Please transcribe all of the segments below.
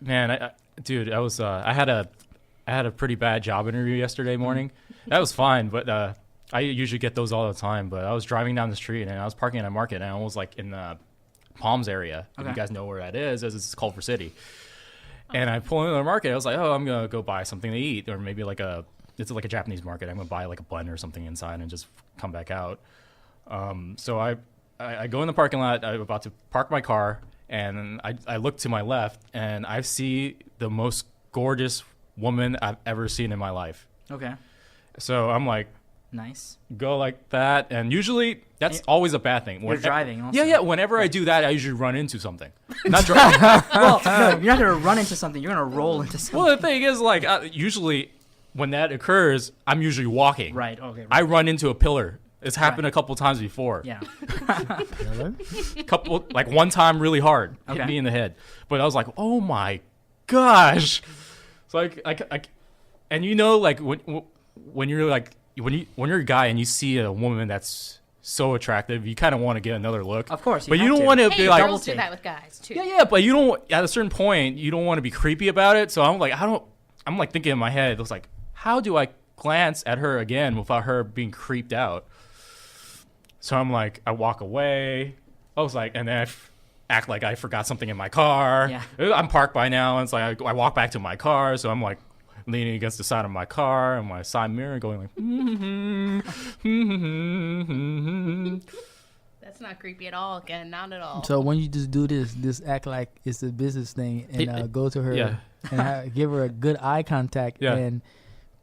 Man, dude, I had a pretty bad job interview yesterday morning. That was fine, but I usually get those all the time. But I was driving down the street and I was parking at a market and I was like in the Palms area. If you guys know where that is, it's Culver City. And I pull into the market. I was like, oh, I'm gonna go buy something to eat, or maybe it's like a Japanese market. I'm gonna buy like a blend or something inside and just come back out. So I go in the parking lot. I'm about to park my car, and I look to my left, and I see the most gorgeous woman I've ever seen in my life. Okay. So I'm like, nice. Go like that, and usually that's always a bad thing. You're driving also. Yeah. Whenever I do that, I usually run into something. Not driving. Well, no, you're not gonna run into something. You're gonna roll into something. Well, the thing is, like, usually when that occurs, I'm usually walking. Right. Okay. Right. I run into a pillar. It's happened a couple times before. Yeah. Like one time really hard, hit me in the head. But I was like, oh my gosh. So like, and you know, like when you're like when you're a guy and you see a woman that's so attractive, you kind of want to get another look. Of course, but you don't want to be like, girls do that with guys too. Yeah, but you don't. At a certain point, you don't want to be creepy about it. So I'm like, I'm like thinking in my head, it was like, how do I glance at her again without her being creeped out? So I'm like, I walk away. I was like, and then act like I forgot something in my car. Yeah. I'm parked by now, and it's like I walk back to my car. So I'm like leaning against the side of my car and my side mirror, going like, That's not creepy at all, Ken. Not at all. So when you just do this, just act like it's a business thing, and go to her and give her a good eye contact and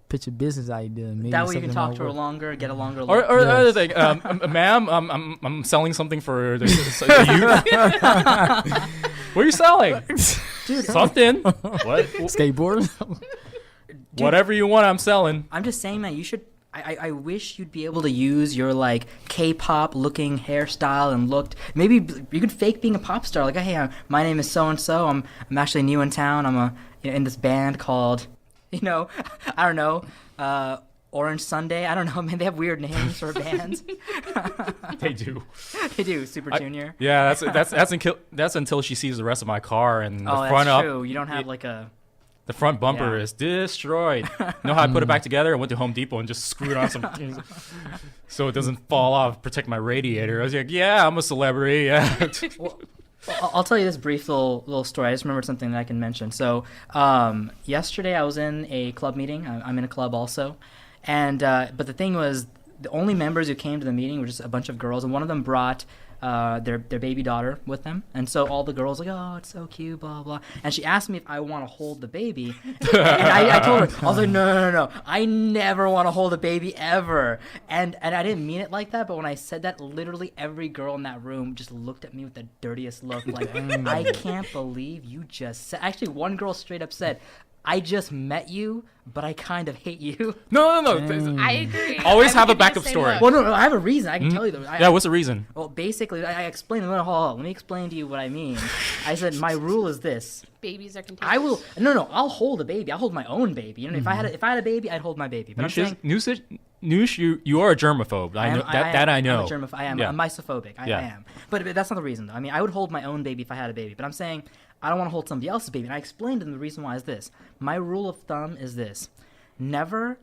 pitch a business idea. Maybe that way you can talk to her longer, get a longer look. Or the other thing, ma'am, I'm selling something for the youth. What are you selling? Dude, something. What? Skateboard? Dude, whatever you want, I'm selling. I'm just saying, man, you should. I wish you'd be able to use your like K-pop looking hairstyle and looked. Maybe you could fake being a pop star. Like, hey, my name is so and so. I'm actually new in town. I'm in this band called, I don't know, Orange Sunday. I don't know, man. They have weird names for bands. They do. They do. Super Junior. Yeah, that's until she sees the rest of my car and the front that's true. You don't have like a. The front bumper is destroyed. Know how I put it back together? I went to Home Depot and just screwed on some things so it doesn't fall off, protect my radiator. I was like, yeah, I'm a celebrity. Yeah. Well, I'll tell you this brief little story. I just remembered something that I can mention. So yesterday I was in a club meeting. I'm in a club also. And but the thing was, the only members who came to the meeting were just a bunch of girls, and one of them brought their baby daughter with them, and so all the girls like, oh, it's so cute, blah blah. And she asked me if I want to hold the baby, and I told her, I was like, no, I never want to hold a baby ever. And I didn't mean it like that, but when I said that, literally every girl in that room just looked at me with the dirtiest look, like, I can't believe you just said. Actually, one girl straight up said, I just met you, but I kind of hate you. No. I agree. Always have a backup story. Well, no, I have a reason. I can tell you. What's the reason? Well, basically, I explained. Let me explain to you what I mean. I said my rule is this: babies are contagious. I will. No. I'll hold a baby. I'll hold my own baby. If I had a baby, I'd hold my baby. But Noosh, you are a germaphobe. I know. I know. I'm a germaphobe. I am. I'm misophobic. I am. But that's not the reason, though. I mean, I would hold my own baby if I had a baby. But I'm saying I don't want to hold somebody else's baby. And I explained to them the reason why is this. My rule of thumb is this: never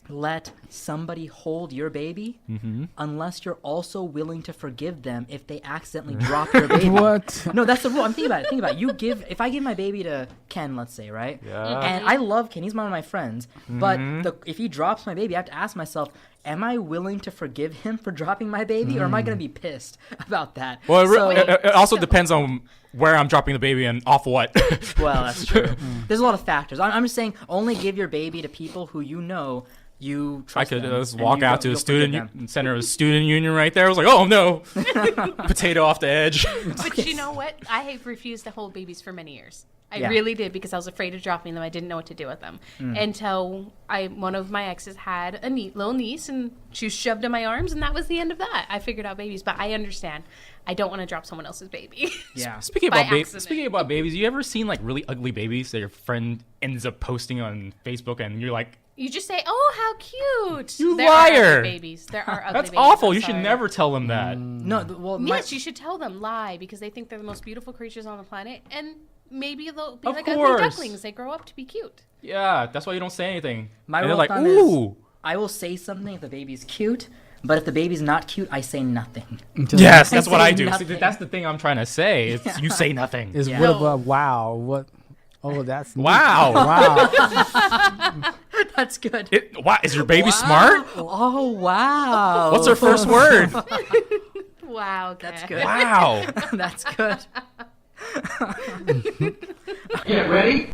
let somebody hold your baby unless you're also willing to forgive them if they accidentally drop your baby. What? No, that's the rule. I'm thinking about it. If I give my baby to Ken, let's say, right? Yeah. And I love Ken. He's one of my friends. But if he drops my baby, I have to ask myself, am I willing to forgive him for dropping my baby, or am I going to be pissed about that? Well, it also depends on where I'm dropping the baby and off what. Well, that's true. There's a lot of factors. I'm just saying, only give your baby to people who you know you trust. I could just walk out to a student center of a student union right there. I was like, oh no, potato off the edge. But you know what? I have refused to hold babies for many years. I really did, because I was afraid of dropping them. I didn't know what to do with them until one of my exes had a little niece, and she was shoved in my arms, and that was the end of that. I figured out babies, but I understand. I don't want to drop someone else's baby. Yeah. Speaking about babies, you ever seen like really ugly babies that your friend ends up posting on Facebook, and you're like, you just say, "Oh, how cute!" You there liar! Are ugly babies. There are ugly That's babies. awful. You should never tell them that. No, well, yes, you should tell them lie, because they think they're the most beautiful creatures on the planet, and maybe they'll be Of like course. ugly ducklings. They grow up to be cute. Yeah, that's why you don't say anything. My and rule they're of like, thumb ooh. is I will say something if the baby's cute, but if the baby's not cute, I say nothing. Yes, that's what say I do. See, nothing. that's the thing I'm trying to say. It's you say nothing. It's Yeah. what about wow? What? Oh, that's neat. Wow. Wow. That's good. Wow, is your baby smart? Oh, wow. What's her first word? Wow, okay. That's good. Wow. That's good. Get ready.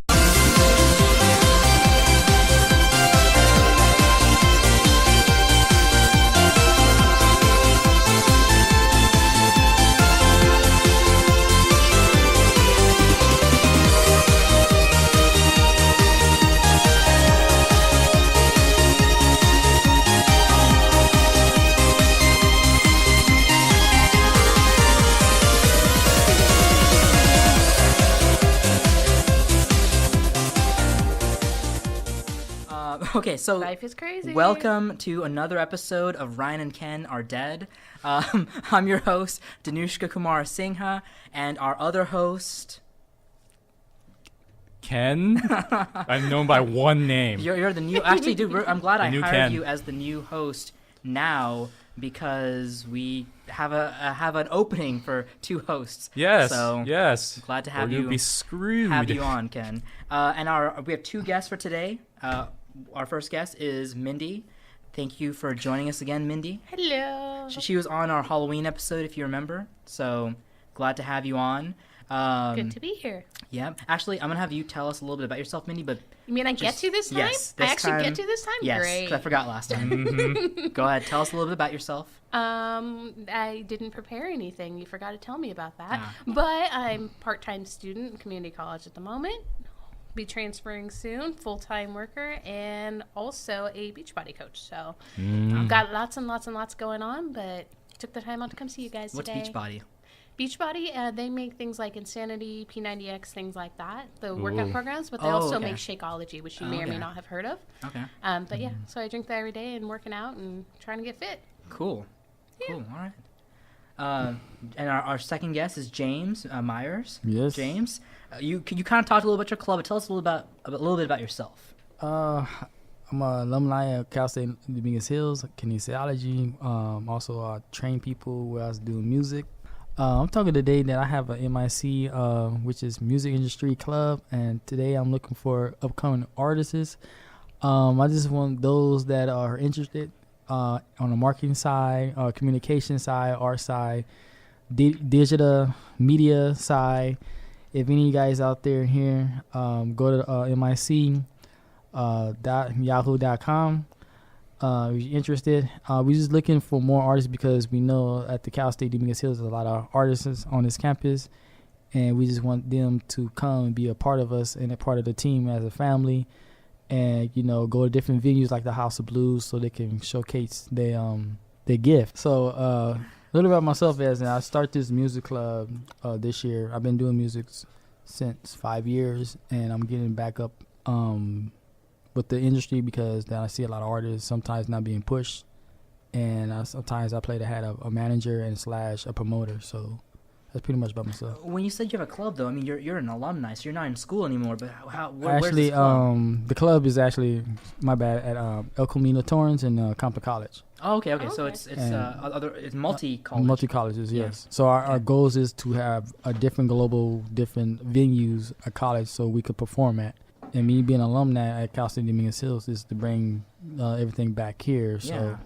Okay, so Life is crazy. welcome to another episode of Ryan and Ken Are Dead. I'm your host, Danushka Kumar Singha, and our other host... Ken? I'm known by one name. You're the new... Actually, dude, I'm glad I new hired Ken. you as the new host now because we have an opening for two hosts. Yes. So yes. glad to Or have you'd you be screwed. have you on, Ken. And we have two guests for today. Our first guest is Mindy. Thank you for joining us again, Mindy. Hello. She was on our Halloween episode, if you remember. So glad to have you on. Good to be here. Yeah. Actually, I'm gonna have you tell us a little bit about yourself, Mindy. But You mean I get to this time? yes, I this actually time- get to this time? yes, Great. 'cause I forgot last time. Go ahead, tell us a little bit about yourself. I didn't prepare anything. You forgot to tell me about that. Ah. But I'm part-time student in community college at the moment. Be transferring soon, full-time worker, and also a Beachbody coach. So I've got lots and lots and lots going on, but took the time out to come see you guys What's today. Beachbody? Beachbody, they make things like Insanity, P90X, things like that, the workout Ooh. programs, but they Oh, also okay. make Shakeology, which you may or Okay. may not have heard of. Okay. But yeah, so I drink that every day and working out and trying to get fit. Cool. Cool. All right. And our second guest is James Myers. Yes. James, you kind of talk a little about your club, but tell us a little bit about yourself. I'm an alumni of Cal State Dominguez Hills, kinesiology. Also, I train people where I was doing music. I'm talking today that I have a MIC, which is Music Industry Club, and today I'm looking for upcoming artists. I just want those that are interested on the marketing side, communication side, art side, digital media side. If any of you guys out there here, go to mic.yahoo.com. If you're interested, we're just looking for more artists because we know at the Cal State Dominguez Hills there's a lot of artists on this campus, and we just want them to come and be a part of us and a part of the team as a family, and go to different venues like the House of Blues so they can showcase their gift. So a little about myself is I start this music club this year. I've been doing music since 5 years, and I'm getting back up with the industry because then I see a lot of artists sometimes not being pushed, and sometimes I play the hat of a manager and / a promoter. So that's pretty much about myself. When you said you have a club, though, I mean you're an alumni, so you're not in school anymore. But where's Actually, this club? the club is actually my bad at El Camino Torrance and Compton College. Oh, okay. So Okay. it's And multi-college. Multi colleges, Yeah. yes. So our goals is to have a different venues at college so we could perform at. And me being an alumni at Cal State Dominguez Hills is to bring everything back here. So Yeah.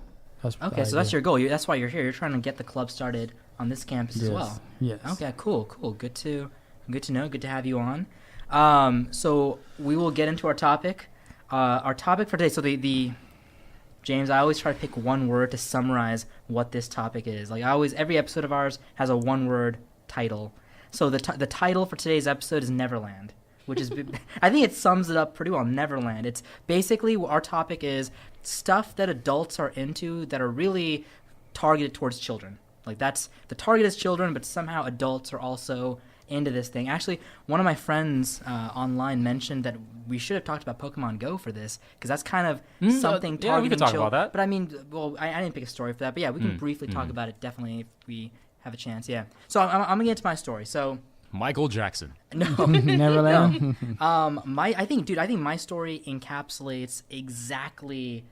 that's Okay, so that's your goal. That's why you're here. You're trying to get the club started on this campus as well. Yes. Okay, cool. Good to know. Good to have you on. So we will get into our topic. Our topic for today. So the James, I always try to pick one word to summarize what this topic is. Like every episode of ours has a one-word title. So the title for today's episode is Neverland, which is I think it sums it up pretty well. Neverland. It's basically our topic is stuff that adults are into that are really targeted towards children. Like that's the target is children, but somehow adults are also into this thing. Actually, one of my friends online mentioned that we should have talked about Pokemon Go for this because that's kind of something targeting we could talk children. about that. But I mean, well, I didn't pick a story for that. But yeah, we can briefly talk about it definitely if we have a chance. Yeah. So I'm gonna get into my story. So Michael Jackson. No, Neverland. I think my story encapsulates exactly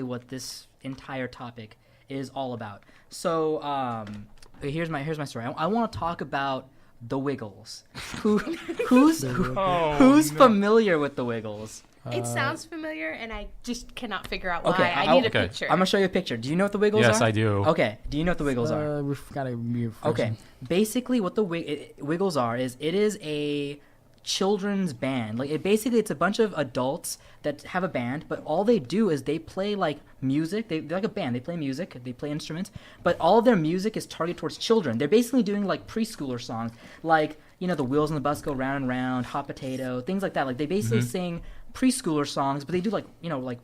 what this entire topic is all about. So, here's my story. I want to talk about the Wiggles. Who's familiar with the Wiggles? It sounds familiar, and I just cannot figure out why. Okay, I need a picture. I'm gonna show you a picture. Do you know what the Wiggles are? Yes, I do. Okay. Do you know what the Wiggles are? We've got to be Okay. Basically, what the Wiggles are is it is a children's band. Like it's a bunch of adults that have a band, but all they do is they play like music. They're like a band. They play music. They play instruments, but all of their music is targeted towards children. They're basically doing like preschooler songs, like the wheels on the bus go round and round, hot potato, things like that. Like they basically sing preschooler songs, but they do like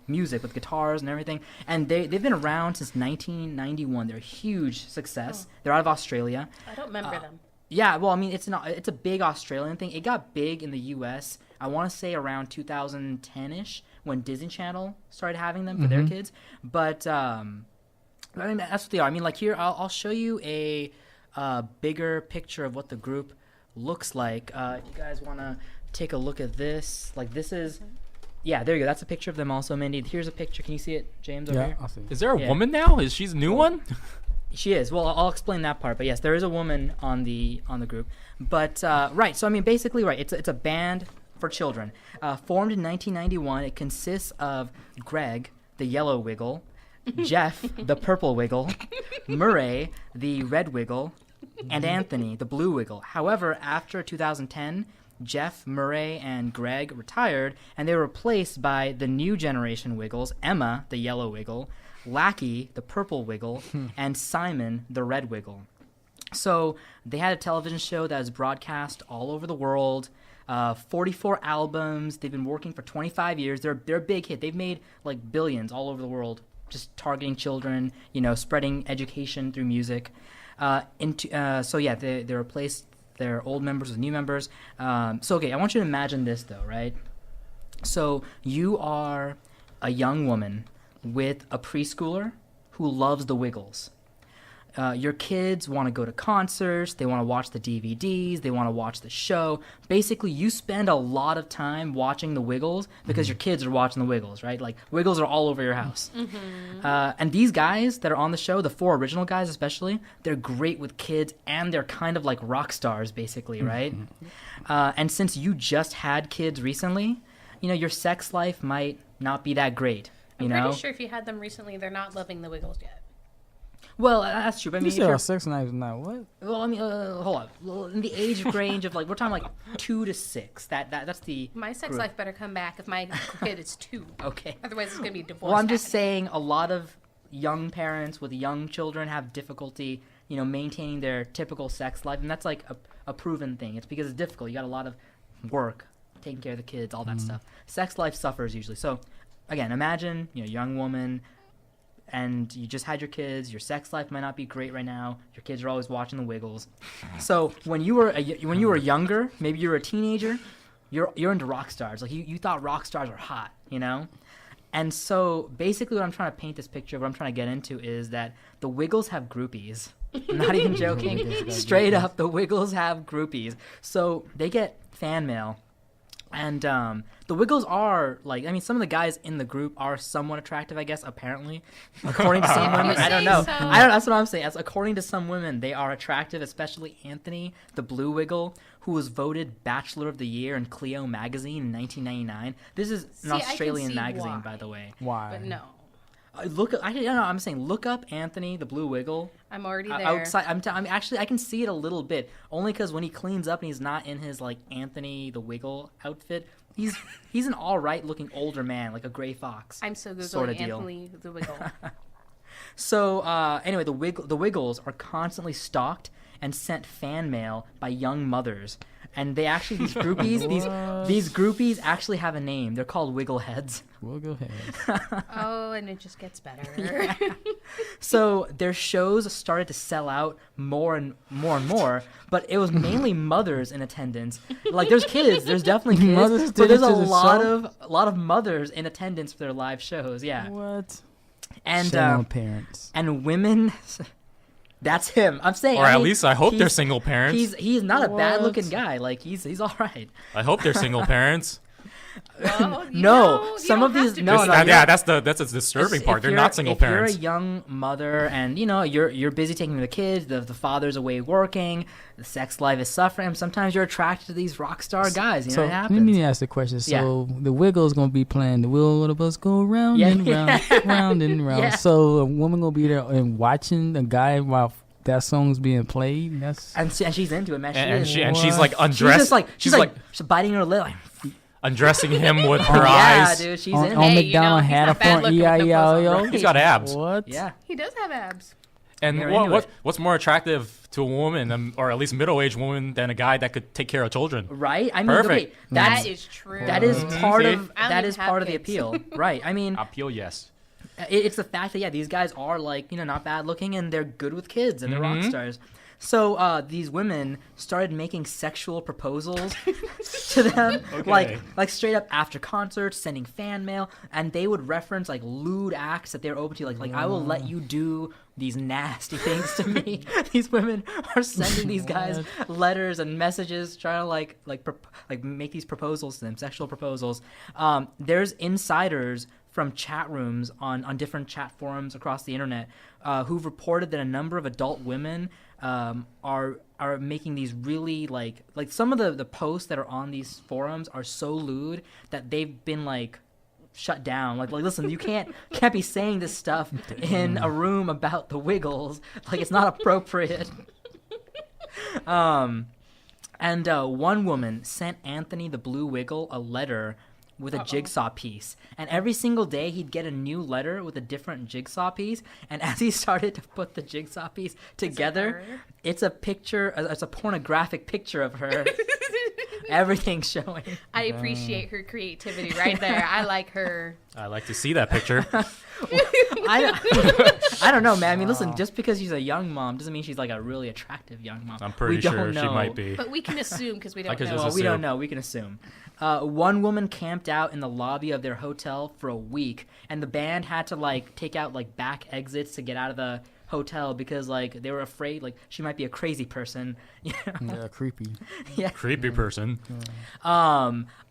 music with guitars and everything. And they've been around since 1991. They're a huge success. They're out of Australia. I don't remember them. Yeah, well, I mean, it's a big Australian thing. It got big in the U.S. I want to say around 2010-ish when Disney Channel started having them for their kids. But I mean, that's what they are. I mean, like here, I'll show you a bigger picture of what the group looks like. If you guys want to take a look at this, like this is. Yeah, there you go. That's a picture of them also, Mindy. Here's a picture. Can you see it, James, over here? I'll see. Is there a woman now? Is she the new one? She is. Well, I'll explain that part. But yes, there is a woman on the group. But right. So I mean, basically, right. It's a band for children. Formed in 1991. It consists of Greg, the yellow wiggle, Jeff, the purple wiggle, Murray, the red wiggle, and Anthony, the blue wiggle. However, after 2010. Jeff, Murray, and Greg retired, and they were replaced by the new generation Wiggles, Emma, the yellow wiggle, Lackey, the purple wiggle, and Simon, the red wiggle. So they had a television show that was broadcast all over the world, 44 albums. They've been working for 25 years. They're a big hit. They've made like billions all over the world, just targeting children, spreading education through music. They replaced their old members with new members. Okay, I want you to imagine this though, right? So you are a young woman with a preschooler who loves the Wiggles. Your kids want to go to concerts, they want to watch the DVDs, they want to watch the show. Basically, you spend a lot of time watching the Wiggles because your kids are watching the Wiggles, right? Like, Wiggles are all over your house. And these guys that are on the show, the 4 original guys especially, they're great with kids and they're kind of like rock stars, basically, right? And since you just had kids recently, your sex life might not be that great. I'm pretty sure if you had them recently, they're not loving the Wiggles yet. Well, that's true. But I mean, you said our sex life is not what? Well, I mean, hold on. Well, in the age range of we're talking like 2 to 6. That's the. My sex group. life better come back if my kid is 2. Okay. Otherwise, it's gonna be divorce. Well, I'm just saying a lot of young parents with young children have difficulty, maintaining their typical sex life, and that's like a proven thing. It's because it's difficult. You got a lot of work, taking care of the kids, all that stuff. Sex life suffers usually. So, again, imagine young woman. And you just had your kids. Your sex life might not be great right now. Your kids are always watching the Wiggles. So when you were younger, maybe you were a teenager, you're into rock stars. Like you thought rock stars were hot, And so basically, what I'm trying to paint this picture of, what I'm trying to get into, is that the Wiggles have groupies. I'm not even joking. Straight up, the Wiggles have groupies. So they get fan mail. And the Wiggles are, some of the guys in the group are somewhat attractive, I guess, apparently. According to some women. I don't know. So. That's what I'm saying. According to some women, they are attractive, especially Anthony, the blue Wiggle, who was voted Bachelor of the Year in Clio magazine in 1999. This is an Australian magazine, by the way. Why? But no. I'm saying look up Anthony, the blue Wiggle. I'm already there. Outside, I'm actually, I can see it a little bit, only because when he cleans up and he's not in his Anthony the Wiggle outfit, he's an all right looking older man, like a gray fox. I'm so Googling sort of deal. Anthony the Wiggle. So anyway, the Wiggles are constantly stalked and sent fan mail by young mothers. And they actually, these groupies, these groupies actually have a name. They're called Wiggleheads. Wiggleheads. Oh, and it just gets better. Yeah. So their shows started to sell out more and more, but it was mainly mothers in attendance. Like there's kids, there's definitely kids, Mothers but there's a to the lot of mothers in attendance for their live shows. Yeah. What? And Shame on parents. And women. That's him. I'm saying. Or at least I hope they're he's- single parents. He's not a What? bad looking guy. Like he's all right. I hope they're single parents. Well, No, some of these- no, no, Yeah, that's a disturbing If part. They're you're- not single if parents. you're a young mother and you're busy taking care of the kids, the father's away working, the sex life is suffering. Sometimes you're attracted to these rock star guys. So it let happens. me ask the question. So the Wiggles gonna be playing the wheel of us go round Yeah, and round, yeah. round and round. Yeah. So a woman gonna be there and watching a guy while that song's being played. That's and she's into it, man. And she's like she's undressed. just like she's like biting her lip. Like, undressing him with her yeah, eyes. dude, she's on, in on it. Hey, McDonald he's had a not bad front looking with no clothes on, E-I-E-I-O. right? He's got abs. What? Yeah. He does have abs. And They're into what's more attractive to a woman, or at least middle-aged woman, than a guy that could take care of children? Right? I mean, Perfect. okay, That is true. that is part See? of I don't that even is have part of the kids. appeal, right? I mean, Appeal, yes. it's the fact that these guys are like not bad looking and they're good with kids and they're rock Mhm. stars. So these women started making sexual proposals to them, Okay. like straight up after concerts, sending fan mail, and they would reference like lewd acts that they're open to, like I will let you do these nasty things to me. These women are sending these guys letters and messages, trying to make these proposals to them, sexual proposals. There's insiders from chat rooms on different chat forums across the internet who've reported that a number of adult women are making these really like some of the posts that are on these forums are so lewd that they've been like shut down. Like listen, you can't be saying this stuff in a room about the Wiggles. Like it's not appropriate. And one woman sent Anthony the Blue Wiggle a letter with a jigsaw piece, and every single day he'd get a new letter with a different jigsaw piece, and as he started to put the jigsaw piece together, it's a picture, it's a pornographic picture of her. Everything's showing. I appreciate her creativity right there. I like her. I like to see that picture. I don't know, man. I mean, listen, just because she's a young mom doesn't mean she's like a really attractive young mom. I'm pretty We don't sure she know. might be. But we can assume because we I don't could know. just Well, we don't assume. know. We can assume. One woman camped out in the lobby of their hotel for a week, and the band had to like take out like back exits to get out of the hotel because like they were afraid like she might be a crazy person. Yeah, creepy. Yeah. Creepy person.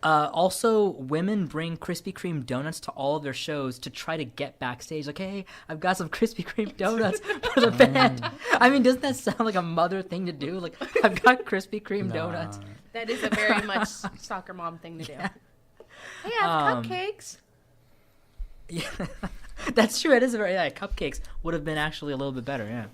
Also, women bring Krispy Kreme donuts to all of their shows to try to get backstage. Like, hey, I've got some Krispy Kreme donuts for the band. I mean, doesn't that sound like a mother thing to do? Like, I've got Krispy Kreme donuts. That is a very much soccer mom thing to do. Hey, I have cupcakes. Yeah, that's true. It is cupcakes would have been actually a little bit better. Yeah.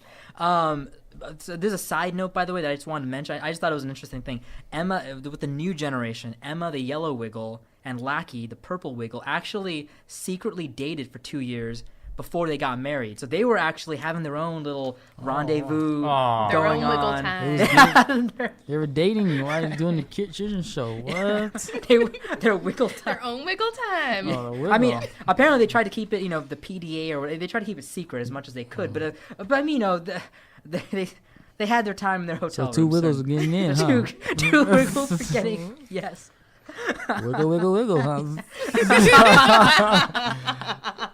So there's a side note, by the way, that I just wanted to mention. I just thought it was an interesting thing. Emma, with the new generation, Emma the yellow Wiggle and Lackey the purple Wiggle actually secretly dated for 2 years before they got married. So they were actually having their own little rendezvous Aw. Their going own wiggle on. time. They were dating you while doing the kitchen show. What? Their wiggle time. Their own wiggle time. Oh, the I mean, wiggle. apparently they tried to keep it, the PDA or whatever. They tried to keep it secret as much as they could. But I mean, they had their time in their hotel So two room, wiggles are getting in, huh? two wiggles are getting yes. Wiggle, wiggle, wiggle, huh?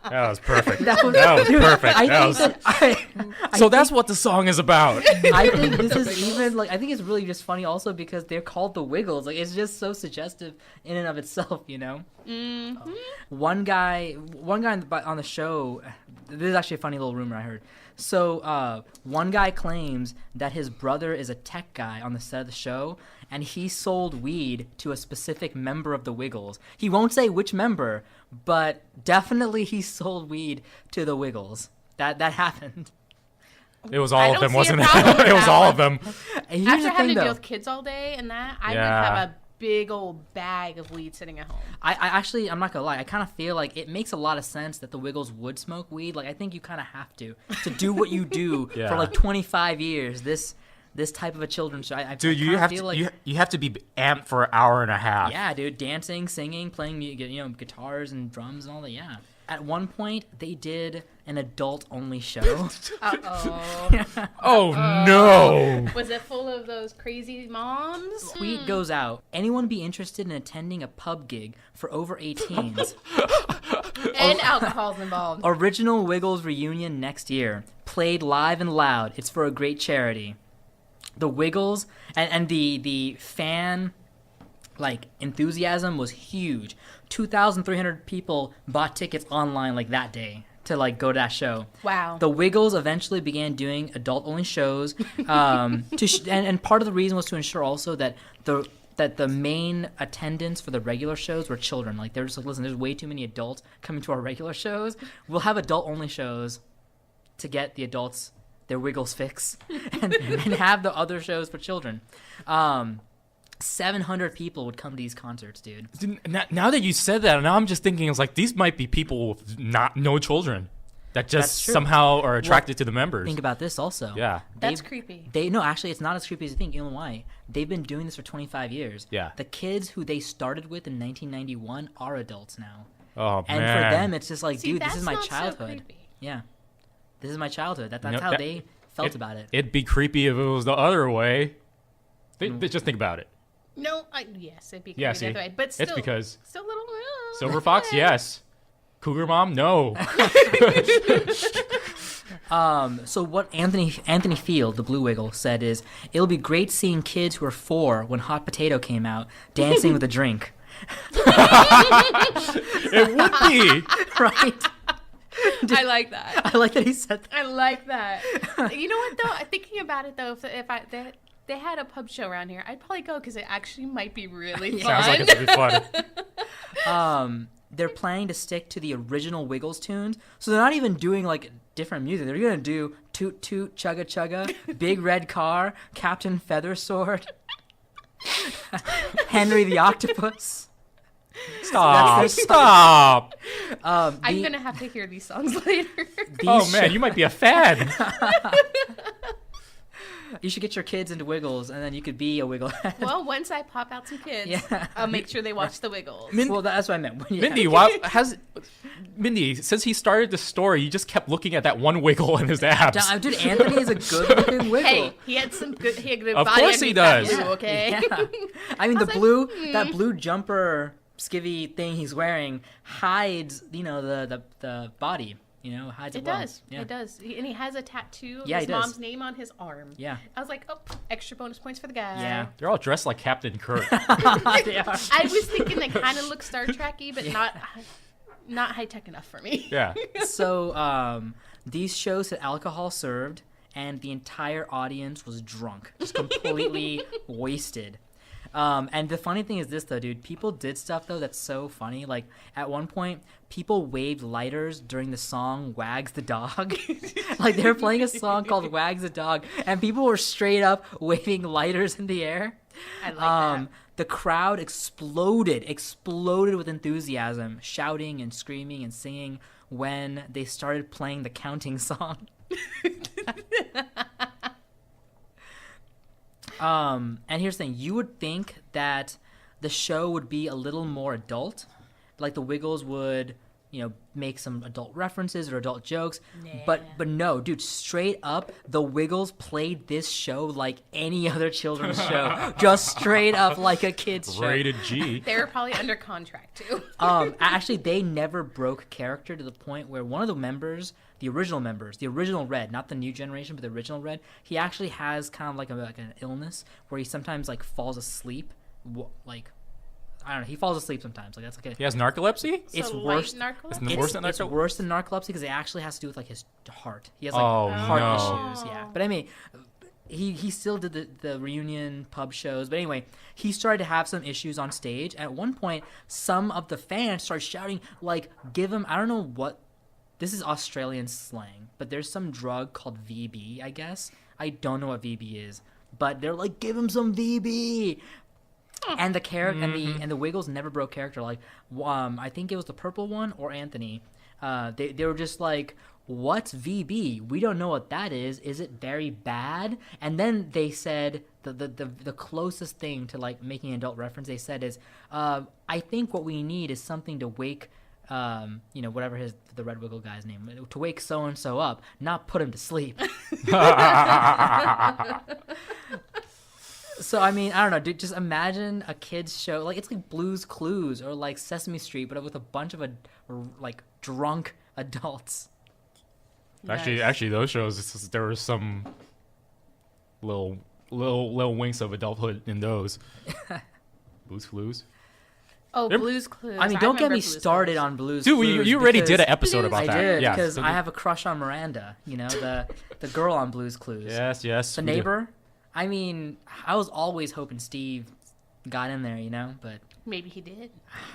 That was perfect. That was, That was perfect. I That think was- that So that's what the song is about. I think this is even I think it's really just funny also because they're called the Wiggles. Like it's just so suggestive in and of itself, Mm-hmm. One guy on the show. This is actually a funny little rumor I heard. So one guy claims that his brother is a tech guy on the set of the show, and he sold weed to a specific member of the Wiggles. He won't say which member, but definitely he sold weed to the Wiggles. That happened. It was I all of don't them, see a wasn't it? problem with It was that all one. of them. Here's After the having thing, to though. deal with kids all day and that, I would Yeah. have a big old bag of weed sitting at home. I actually, I'm not gonna lie. I kind of feel like it makes a lot of sense that the Wiggles would smoke weed. Like I think you kind of have to do what you do Yeah. for like 25 years. This type of a children's show. I Dude, you kinda have feel to like, you have to be amped for an hour and a half. yeah, dude, dancing, singing, playing guitars and drums and all that. Yeah. At one point, they did an adult-only show. Uh-oh. Oh no! Was it full of those crazy moms? Tweet goes out. Anyone be interested in attending a pub gig for over 18s? And alcohol's involved. Original Wiggles reunion next year. played live and loud. It's for a great charity. The Wiggles and the fan like enthusiasm was huge. 2,300 people bought tickets online like that day to like go to that show. Wow. The Wiggles eventually began doing adult-only shows, and part of the reason was to ensure also that the main attendance for the regular shows were children. Like they're just like, listen, there's way too many adults coming to our regular shows. We'll have adult-only shows to get the adults their Wiggles fix, and have the other shows for children. 700 people would come to these concerts, dude. Now that you said that, now I'm just thinking, it's like these might be people with no children that just somehow are attracted to the members. Think about this also. Yeah. That's creepy. No, actually, it's not as creepy as you think. You know why? They've been doing this for 25 years. Yeah. The kids who they started with in 1991 are adults now. Oh, and man. for them, it's just like, dude, this is my that's not so childhood. creepy. Yeah. This is my childhood. That's how they felt about it. It'd be creepy if it was the other way. Just think about it. No, yes, it'd be creepy Yeah, the see, other way. But still, it's because still a little Silver Fox, yes. Cougar Mom, no. So what Anthony Field, the Blue Wiggle, said is, it'll be great seeing kids who are 4 when Hot Potato came out dancing with a drink. It would be. Right? I like that. I like that he said that. I like that. You know what, though? Thinking about it, though, if they had a pub show around here, I'd probably go because it actually might be really fun. Sounds like it's gonna be fun. They're planning to stick to the original Wiggles tunes, so they're not even doing like different music. They're gonna do Toot Toot Chugga Chugga, Big Red Car, Captain Feathersword, Henry the Octopus. Stop. I'm gonna have to hear these songs later. Oh man, you might be a fan. You should get your kids into Wiggles, and then you could be a Wiggle. Well, once I pop out some kids, I'll make sure they watch the Wiggles. Well, that's what I meant. Mindy, since he started the story, you just kept looking at that one wiggle in his abs. Dude, Anthony is a good-looking Wiggle. Hey, he had some good. He had good Of body course he underneath does. that blue, okay. Yeah. I mean, that blue jumper skivvy thing he's wearing hides, the body. Hides it. It well. does. Yeah. It does. And he has a tattoo of Yeah, his he does. mom's name on his arm. Yeah. I was like, oh, extra bonus points for the guy. Yeah. They're all dressed like Captain Kirk. They are. I was thinking they kind of look Star Trek-y, but not high-tech enough for me. Yeah. So these shows had alcohol served, and the entire audience was drunk, just completely wasted. And the funny thing is this, though, dude. People did stuff, though, that's so funny. Like, at one point, people waved lighters during the song Wags the Dog. Like, they were playing a song called Wags the Dog, and people were straight up waving lighters in the air. I like that. The crowd exploded with enthusiasm, shouting and screaming and singing when they started playing the counting song. And here's the thing, you would think that the show would be a little more adult, like the Wiggles would, make some adult references or adult jokes, but no, dude, straight up, the Wiggles played this show like any other children's show, just straight up like a kid's show. Rated G. They were probably under contract, too. Actually, they never broke character to the point where one of the members, the original Red, not the new generation, but the original Red, he actually has kind of like an illness where he sometimes like falls asleep, like, I don't know, he falls asleep sometimes. Like, that's okay. He has narcolepsy? It's So worse. narcolepsy? It's worse than narcolepsy because it actually has to do with like his heart. He has like Oh, heart no. issues. Yeah, but I mean, he still did the reunion pub shows. But anyway, he started to have some issues on stage. At one point, some of the fans started shouting like, "Give him!" I don't know what. This is Australian slang, but there's some drug called VB. I guess I don't know what VB is, but they're like, "Give him some VB." And the character and the Wiggles never broke character. Like, I think it was the purple one or Anthony. They were just like, "What's VB? We don't know what that is. Is it very bad?" And then they said the closest thing to like making an adult reference they said is, "I think what we need is something to wake." Whatever the Red Wiggle guy's name, to wake so and so up, not put him to sleep. So I mean, I don't know, dude. Just imagine a kids show like it's like Blue's Clues or like Sesame Street, but with a bunch of like drunk adults. Actually, those shows, there was some little winks of adulthood in those. Blues Clues. Oh, Blues Clues. I mean, don't get remember me Blues started Clues. on Blues Dude, Clues. you already did an because episode about I that. did, Yeah, because so I have a crush on Miranda, the girl on Blues Clues. Yes. The we do. neighbor. I mean, I was always hoping Steve got in there, but Maybe he did.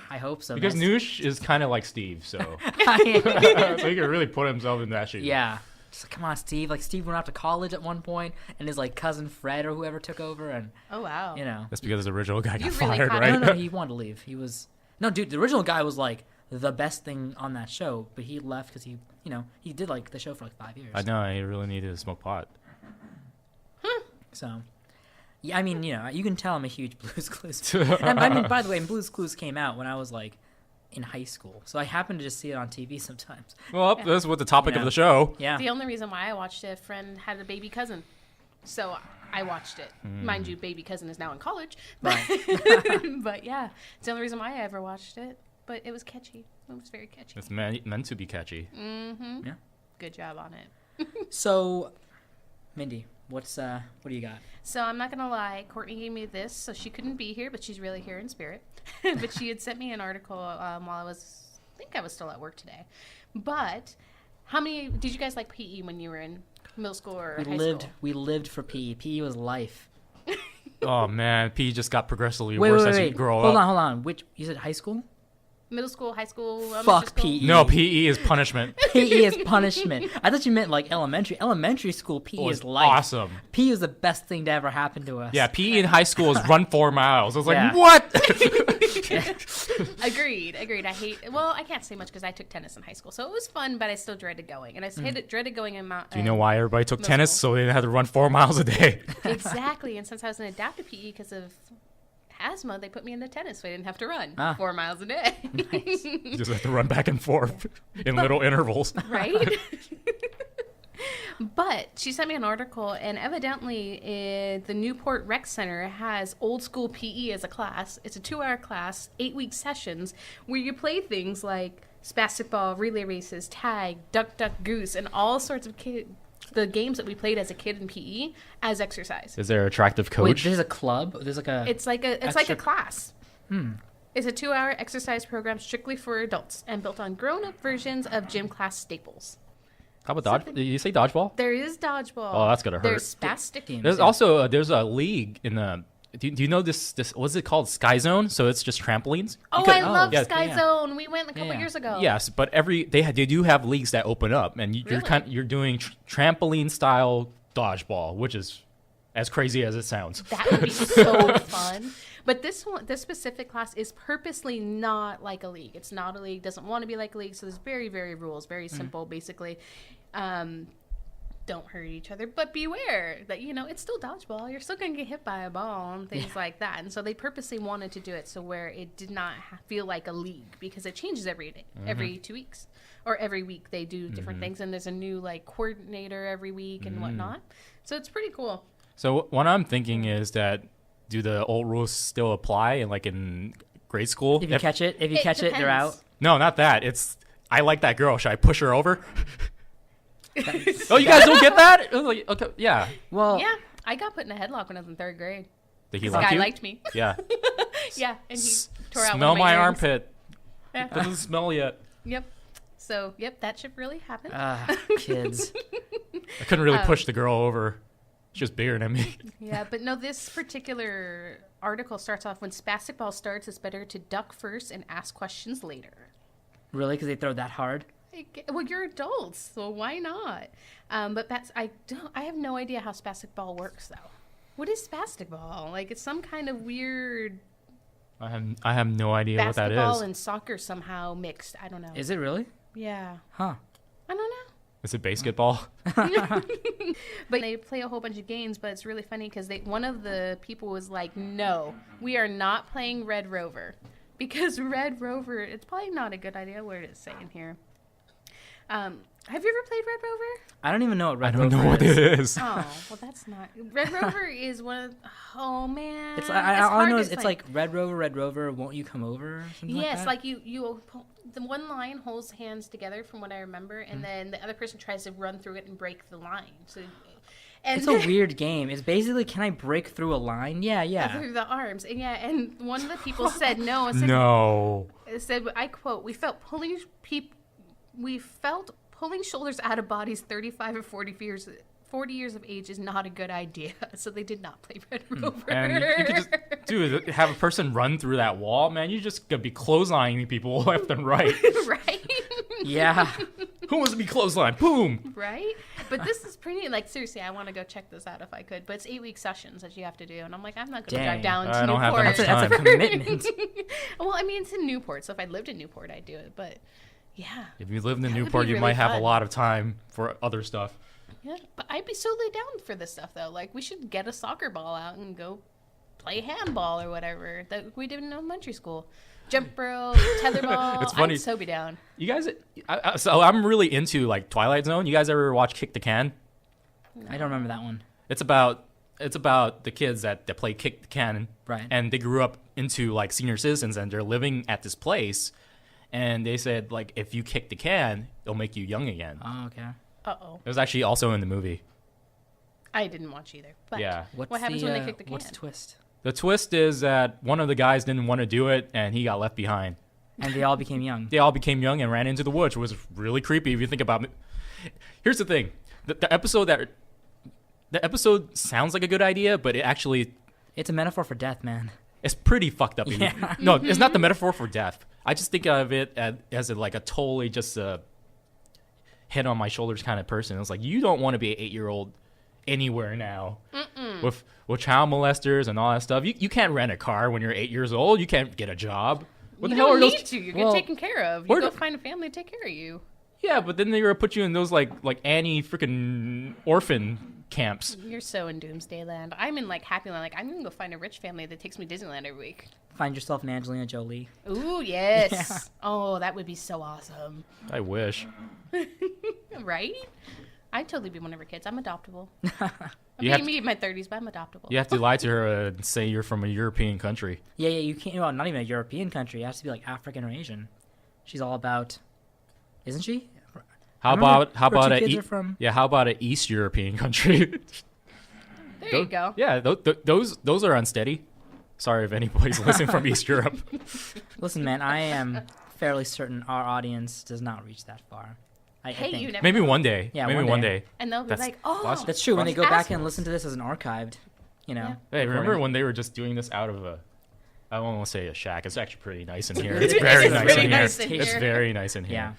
I hope so. Because man. Noosh is kind of like Steve, so so he can really put himself in that shoe. Yeah. Just like, come on, Steve. Like, Steve went off to college at one point, and his, like, cousin Fred or whoever took over, and, Oh, wow. That's because the original guy got You really fired, caught right? No, he wanted to leave. He was... No, dude, the original guy was, like, the best thing on that show, but he left because he, he did, like, the show for, like, 5 years. I know, he really needed to smoke pot. So... Yeah, I mean, you can tell I'm a huge Blues Clues fan. And, I mean, by the way, Blues Clues came out when I was, like, in high school. So I happened to just see it on TV sometimes. Well, that's what the topic Yeah. of the show. Yeah. The only reason why I watched it, a friend had a baby cousin. So I watched it. Mind you, baby cousin is now in college. But, but yeah, it's the only reason why I ever watched it. But it was catchy. It was very catchy. It's meant to be catchy. Mm-hmm. Yeah. Good job on it. So, Mindy, what do you got? So I'm not gonna lie, Courtney gave me this, so she couldn't be here, but she's really here in spirit. But she had sent me an article while I think I was still at work today. But how many did you guys like PE when you were in middle school or high school? We lived for PE. PE was life. Oh man, P just got progressively worse as you grow Hold up. on. Which you said high school? Middle school, high school, Fuck elementary school? PE. No, PE is punishment. PE is punishment. I thought you meant like elementary. Elementary school PE Oh, is it's life. awesome. PE is the best thing to ever happen to us. Yeah, PE in high school is run 4 miles. I was like, Yeah. what? Agreed. I can't say much because I took tennis in high school, so it was fun, but I still dreaded going, and I dreaded going in Mount. Do you know why everybody took middle tennis? school. So they didn't have to run 4 miles a day. Exactly, and since I was in adaptive PE because of asthma, they put me into tennis, so I didn't have to run 4 miles a day. Nice. You just have to run back and forth in little intervals. Right? But she sent me an article, and evidently the Newport Rec Center has old school PE as a class. It's a 2-hour class, 8-week sessions, where you play things like spastic ball, relay races, tag, duck, duck, goose, and all sorts of the games that we played as a kid in PE as exercise. Is there an attractive coach? Wait, there's a club. There's like a. It's like a extra- class. It's a 2-hour exercise program strictly for adults and built on grown-up versions of gym class staples. How about dodge? Did you say dodgeball? There is dodgeball. Oh, that's gonna hurt. There's spastic. Teams, There's yeah. also there's a league in the. Do you know this? What's it called? Sky Zone. So it's just trampolines. Oh, You I love yeah, Sky yeah. Zone. We went a couple Yeah. years ago. Yes, but they do have leagues that open up, and Really? you're doing trampoline style dodgeball, which is as crazy as it sounds. That would be so fun. But this specific class is purposely not like a league. It's not a league. Doesn't want to be like a league. So there's very, very rules. Very simple, basically. Don't hurt each other, but beware that it's still dodgeball. You're still gonna get hit by a ball and things like that. And so they purposely wanted to do it so where it did not feel like a league, because it changes every day, every 2 weeks, or every week they do different things, and there's a new coordinator every week and whatnot. So it's pretty cool. So what I'm thinking is that do the old rules still apply in grade school? If you catch it, they're depends. out. No, not that. It's I like that girl. Should I push her over? Oh, you guys don't get that? It was like, okay, yeah. Well, Yeah, I got put in a headlock when I was in 3rd grade. Did he This like guy you? liked me. Yeah. Yeah, and he tore out Smell one of my my ears. armpit. Yeah. Doesn't smell yet. Yep. So, that should really happen. kids. I couldn't really push the girl over. She was bigger than me. Yeah, but no, this particular article starts off, when spastic ball starts, it's better to duck first and ask questions later. Really? Because they throw that hard? Well, you're adults, so why not? But I have no idea how spastic ball works, though. What is spastic ball? It's some kind of weird I have no idea what that basketball is. and soccer somehow mixed. I don't know. Is it really? Yeah. Huh. I don't know. Is it basketball? But they play a whole bunch of games, but it's really funny because one of the people was like, no, we are not playing Red Rover. Because Red Rover, it's probably not a good idea. Where did it say in here? Have you ever played Red Rover? I don't even know what Red I Rover don't know what is. it is. Oh, well, that's not. Red Rover is one of. Oh man. It's all I know is it's like Red Rover, won't you come over? Or something Yes, like like you. The one line holds hands together, from what I remember, and then the other person tries to run through it and break the line. So. And it's a weird game. It's basically, can I break through a line? Yeah. through the arms, and one of the people said no. And said, No. It said, I quote, we felt pulling shoulders out of bodies 35 or 40 years of age is not a good idea. So they did not play Red Rover. And you could just, dude, have a person run through that wall, man. You just gonna be clotheslining people left and right. Right? Yeah. Who wants to be clotheslined? Boom. Right? But this is pretty, like, seriously, I want to go check this out if I could. But it's 8-week sessions that you have to do. And I'm like, I'm not going to drive down to I don't Newport. have that much That's a time. commitment. Well, I mean, it's in Newport. So if I lived in Newport, I'd do it. But, yeah. If you lived in That would Newport, be you really might have a fun. lot of time for other stuff. Yeah. But I'd be so laid down for this stuff, though. Like, we should get a soccer ball out and go play handball or whatever that we did in elementary school. Jump rope, tetherball. It's funny. I'd so be down. You guys, so I'm really into like Twilight Zone. You guys ever watch Kick the Can? I don't remember that one. It's about the kids that play Kick the Can, Right. And they grew up into like senior citizens, and they're living at this place. And they said like, if you kick the can, it'll make you young again. Oh, okay. Uh-oh. It was actually also in the movie. I didn't watch either. But Yeah. what happens when they kick the can? What's the twist? The twist is that one of the guys didn't want to do it, and he got left behind. And they all became young. They all became young and ran into the woods, which was really creepy if you think about it. Here's the thing: the episode sounds like a good idea, but It's a metaphor for death, man. it's pretty fucked up. Yeah. No, it's not the metaphor for death. I just think of it as like a totally just a head on my shoulders kind of person. It's like, you don't want to be an 8-year-old anywhere now. With child molesters and all that stuff. You can't rent a car when you're 8 years old. You can't get a job. What You the hell don't are need those? to. You Well, get taken care of. You where go do- find a family to take care of you. Yeah, but then they're gonna put you in those like Annie freaking orphan camps. You're so in Doomsday Land. I'm in like Happy Land. Like, I'm gonna go find a rich family that takes me to Disneyland every week. Find yourself an Angelina Jolie. Ooh, yes. Yeah. Oh, that would be so awesome. I wish. Right? I'd totally be one of her kids. I'm adoptable. You have Me in my 30s, but I'm adoptable. You have to lie to her and say you're from a European country. Yeah, you can't. Well, not even a European country. It has to be like African or Asian. She's all about, isn't she? How I don't know about how where about two a kids are from. yeah? How about an East European country? There you go. Yeah, those are unsteady. Sorry if anybody's listening from East Europe. Listen, man, I am fairly certain our audience does not reach that far. I Hey, think. you never Maybe know. one day. Yeah, maybe one one day. day. And they'll be That's like, oh. awesome. That's true. When they go back and Assholes. listen to this as an archived, you know. Yeah. Hey, remember recording. when they were just doing this out of a? I don't want to say a shack. It's actually pretty nice in here. It It's is very really nice in here. nice in It's here. very nice in here. Yeah.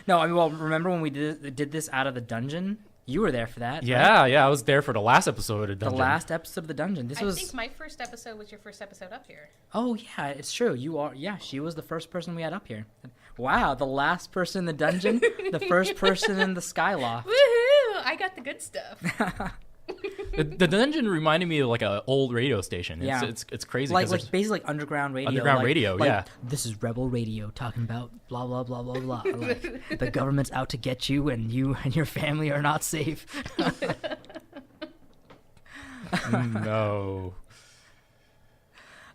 No, I mean, well, remember when we did this out of the dungeon? You were there for that. right? Yeah. I was there for the last episode of The Dungeon. last episode of the dungeon. This I was. think my first episode was your first episode up here. Oh yeah, it's true. You are. Yeah, she was the first person we had up here. Wow, the last person in the dungeon, the first person in the Skyloft. Woohoo! I got the good stuff. The dungeon reminded me of like an old radio station. Yeah. It's crazy. Like 'cause like there's- basically like underground radio. Underground like- radio, like, yeah. This is Rebel Radio talking about blah blah blah blah blah. Like, the government's out to get you, and you and your family are not safe. No.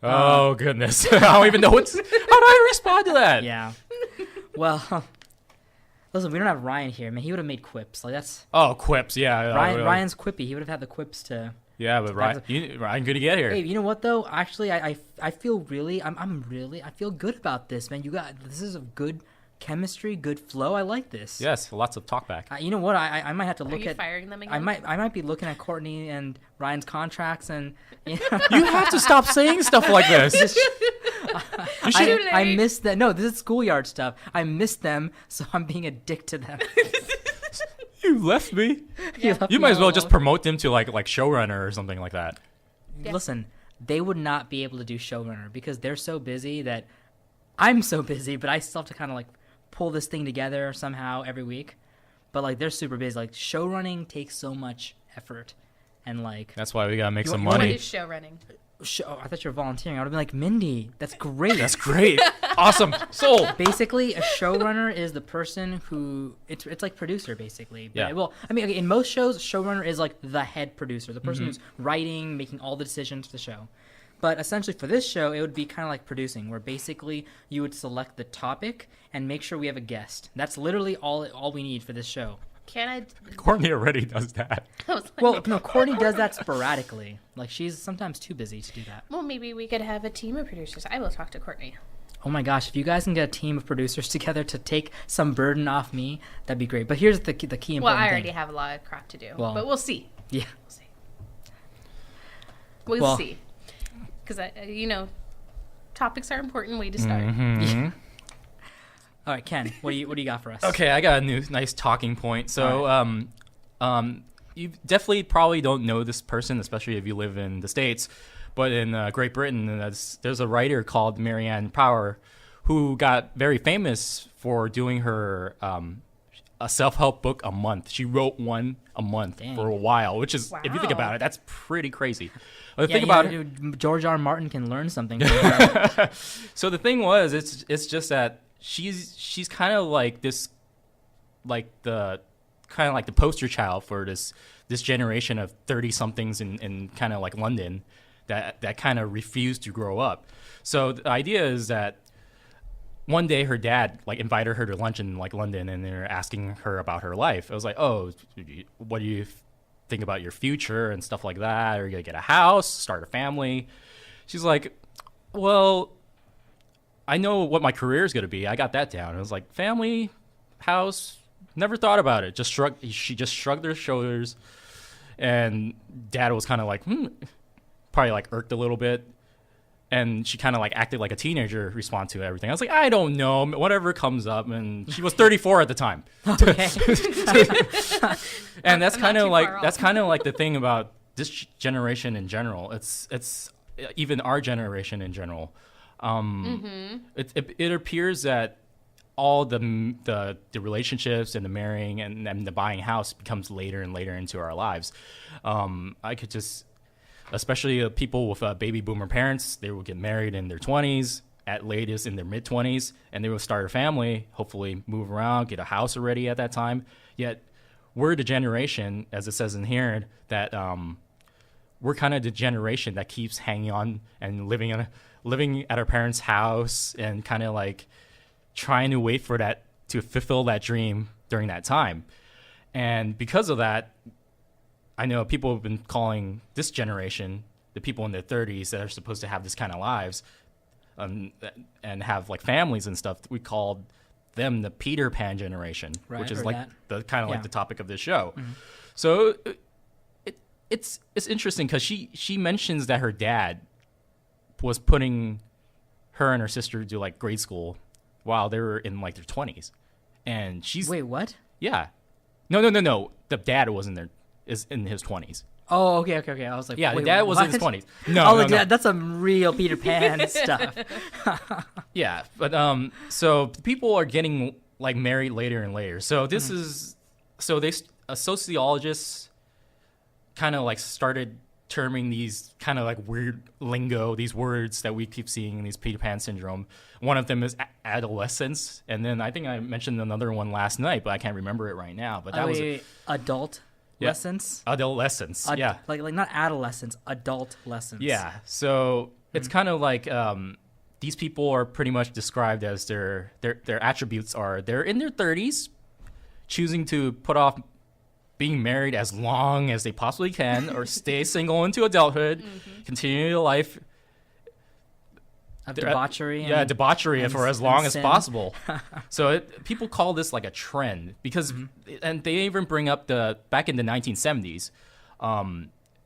Oh goodness! I don't even know how do I respond to that? Yeah. Well, listen, we don't have Ryan here, man. He would have made quips. Like that's Oh, quips. Yeah. Ryan's quippy. He would have had the quips to. Yeah, but Ryan good to get here. Hey, you know what though? Actually, I feel really I feel good about this, man. This is a good chemistry, good flow. I like this. Yes, lots of talkback. You know what? I might have to Are look you at. firing them again? I might be looking at Courtney and Ryan's contracts and. You know, You have to stop saying stuff like this. I missed that. No, this is schoolyard stuff. I missed them, so I'm being a dick to them. You left me. You left You me might as well all just alone. promote them to like showrunner or something like that. Yeah. Listen, they would not be able to do showrunner because they're so busy that I'm so busy, but I still have to kind of like pull this thing together somehow every week. But like they're super busy. Like showrunning takes so much effort, and like That's why we gotta make some You- What money. is show running? I thought you were volunteering. I would have been like, Mindy, that's great. That's great. Awesome. Sold. Basically, a showrunner is the person who it's like producer basically. But, Yeah. Well, I mean, okay, in most shows, showrunner is like the head producer, the person who's writing, making all the decisions for the show. But essentially, for this show, it would be kind of like producing, where basically you would select the topic and make sure we have a guest. That's literally all we need for this show. Can I? Courtney already does that. I was like, Well, no, Courtney does that sporadically. Like, she's sometimes too busy to do that. well, maybe we could have a team of producers. I will talk to Courtney. Oh my gosh, if you guys can get a team of producers together to take some burden off me, that'd be great. But here's the key important Well, I thing. already have a lot of crap to do, Well, but we'll see. Yeah. We'll Well- see. Because topics are important way to start. All right, Ken, what do you got for us? Okay, I got a nice talking point. So, you definitely probably don't know this person, especially if you live in the States. But in Great Britain, there's a writer called Marianne Power who got very famous for doing her a self-help book a month. She wrote one a month for a while, which is, if you think Wow. about it, that's pretty crazy. Yeah, Think about it. dude, George R. R. Martin can learn something from her. So the thing was, it's just that she's kind of like this, like the poster child for this generation of 30 somethings in kind of like London that kind of refused to grow up. So the idea is that one day her dad like invited her to lunch in like London, and they're asking her about her life. I was like, oh, what do you think about your future and stuff like that? Are you gonna get a house, start a family? She's like, well, I know what my career is gonna be. I got that down. I was like, family, house, never thought about it. She just shrugged her shoulders, and dad was kind of like, probably like irked a little bit. And she kind of like acted like a teenager respond to everything. I was like, I don't know, whatever comes up. And she was 34 at the time. Okay. And that's I'm kind not of too like far that's off. kind of like the thing about this generation in general. It's even our generation in general. It appears that all the relationships and the marrying and the buying house becomes later and later into our lives. I could just, especially people with baby boomer parents, they will get married in their 20s, at latest in their mid 20s, and they will start a family, hopefully move around, get a house already at that time. Yet we're the generation, as it says in here, that we're kind of the generation that keeps hanging on and living at our parents' house and kind of like trying to wait for that to fulfill that dream during that time. And because of that, I know people have been calling this generation, the people in their 30s that are supposed to have this kind of lives and have like families and stuff, we called them the Peter Pan generation, Right, which is heard like that. the kind of Yeah. like the topic of this show. So it's interesting because she mentions that her dad was putting her and her sister to like grade school while they were in like their 20s, and she's Wait, what? yeah, no, the dad is in his 20s. Oh, okay. I was like, Yeah, the wait, dad was in his what? 20s. No, Oh, no, no. that's some real Peter Pan stuff. Yeah, but so people are getting like married later and later. So this is a sociologist kind of like started terming these kind of like weird lingo, these words that we keep seeing in these Peter Pan syndrome. One of them is adolescence, and then I think I mentioned another one last night, but I can't remember it right now. But that was wait, adult lessons. adolescence. Yeah. Like not adolescence, adult lessons. Yeah. So it's kind of like these people are pretty much described as their attributes are they're in their 30s, choosing to put off being married as long as they possibly can, or stay single into adulthood, continue their life. Of debauchery. Yeah, debauchery for as long as sin. possible. So people call this like a trend because, and they even bring up back in the 1970s,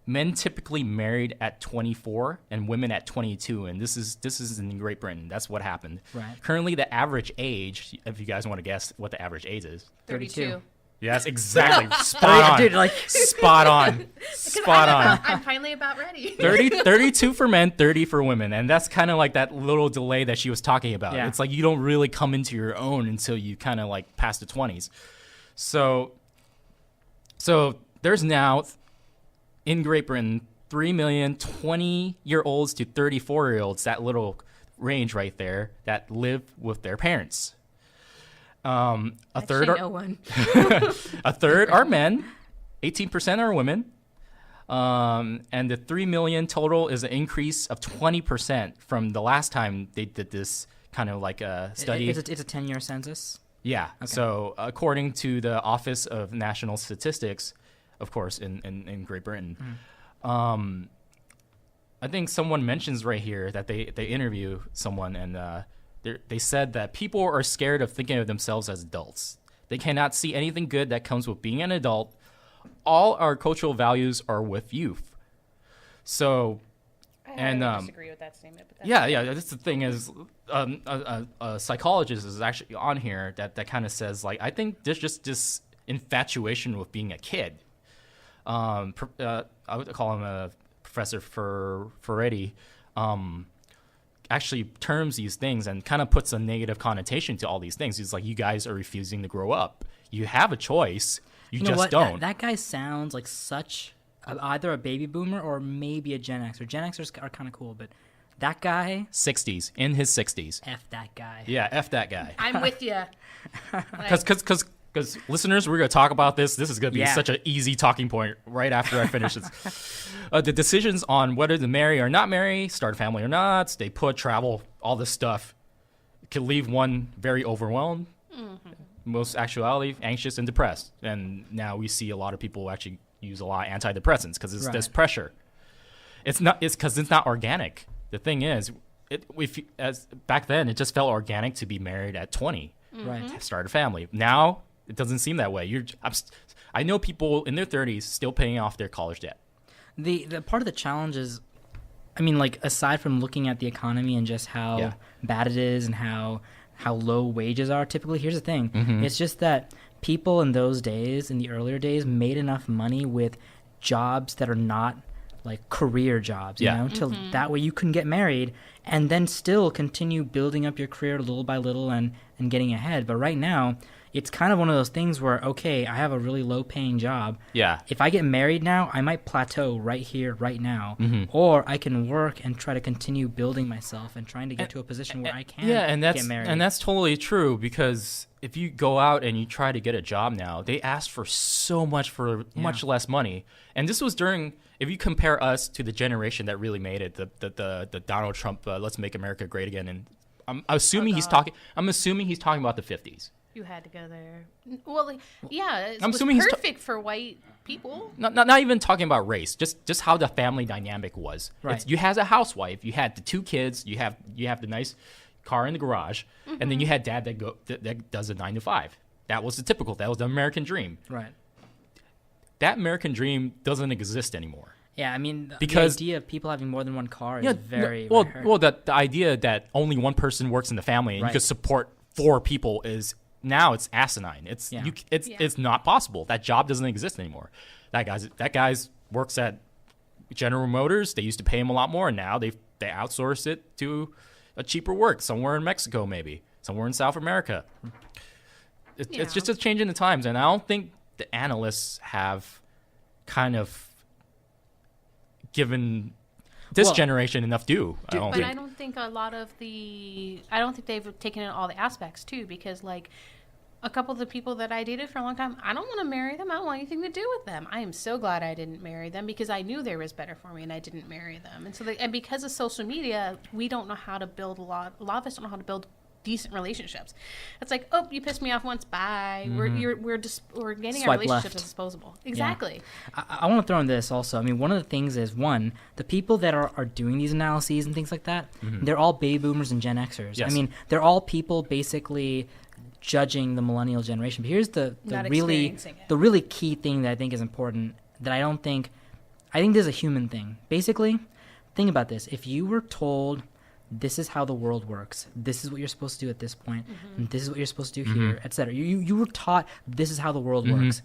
men typically married at 24 and women at 22, and this is in Great Britain. That's what happened. Right. Currently, the average age, if you guys want to guess what the average age is. 32. Yes, exactly. Spot on. Dude, like Spot on. Spot on. I'm finally about ready. 32 for men, 30 for women. And that's kind of like that little delay that she was talking about. Yeah. It's like you don't really come into your own until you kind of like pass the 20s. So there's now in Great Britain 3 million 20-year-olds to 34-year-olds, that little range right there, that live with their parents. A third no one. a third are men, 18% are women. And the 3 million total is an increase of 20% from the last time they did this kind of like a study. It's a 10-year census. Yeah. Okay. So according to the Office of National Statistics, of course, in Great Britain, I think someone mentions right here that they interview someone and they said that people are scared of thinking of themselves as adults. They cannot see anything good that comes with being an adult. All our cultural values are with youth. So, I disagree with that statement. But yeah. That's the thing is, a psychologist is actually on here that kind of says like, I think there's just this infatuation with being a kid. I would call him a Professor Ferretti. Actually terms these things and kind of puts a negative connotation to all these things. He's like, you guys are refusing to grow up. You have a choice. You know just what? don't. That guy sounds like either a baby boomer or maybe a Gen Xer. Gen Xers are kind of cool, but that guy, 60s, in his 60s. F that guy. Yeah, F that guy. I'm with you. Because listeners, we're going to talk about this. This is going to be Yeah. such an easy talking point right after I finish this. The decisions on whether to marry or not marry, start a family or not, stay put, travel, all this stuff can leave one very overwhelmed. Most actuality, anxious and depressed. And now we see a lot of people actually use a lot of antidepressants because it's this pressure. It's because it's not organic. The thing is, back then, it just felt organic to be married at 20. Right. Start a family. Now, it doesn't seem that way. I know people in their 30s still paying off their college debt. The part of the challenge is, I mean, like, aside from looking at the economy and just how bad it is and how low wages are typically, here's the thing. It's just that people in those days, in the earlier days, made enough money with jobs that are not like career jobs, you know, till that way you can get married and then still continue building up your career little by little and getting ahead. But right now, it's kind of one of those things where, okay, I have a really low paying job. Yeah. If I get married now, I might plateau right here, right now. Or I can work and try to continue building myself and trying to get to a position where I can get married. And that's totally true, because if you go out and you try to get a job now, they ask for so much for much less money. And this was during, if you compare us to the generation that really made it, the Donald Trump, let's make America great again. And I'm assuming he's talking about the 50s. You had to go there. Well, like, yeah, it I'm was assuming perfect for white people. Not even talking about race, just how the family dynamic was. Right. You had a housewife, you had the two kids, you have the nice car in the garage, and then you had dad that does a 9 to 5. That was that was the American dream. Right. That American dream doesn't exist anymore. Yeah, I mean, Because the idea of people having more than one car is very well, rare. well, the idea that only one person works in the family and you could support 4 people is now it's asinine. It's not possible. That job doesn't exist anymore. That guy's works at General Motors. They used to pay him a lot more, and now they outsource it to a cheaper work somewhere in Mexico, maybe somewhere in South America. It's just a change in the times, and I don't think the analysts have kind of given this generation enough due. I don't think they've taken in all the aspects too, because like a couple of the people that I dated for a long time, I don't want to marry them. I don't want anything to do with them. I am so glad I didn't marry them because I knew there was better for me and I didn't marry them. And so and because of social media, we don't know how to build a lot of us don't know how to build decent relationships. It's like, oh, you pissed me off once, bye. We're getting our relationships left. as disposable. Exactly. Yeah. I want to throw in this also. I mean, one of the things is, one, the people that are doing these analyses and things like that, they're all baby boomers and Gen Xers. Yes. I mean, they're all people basically judging the millennial generation. But here's the really key thing that I think is important that I think this is a human thing. Basically, think about this. If you were told this is how the world works, this is what you're supposed to do at this point, and this is what you're supposed to do here, etc. You were taught this is how the world works.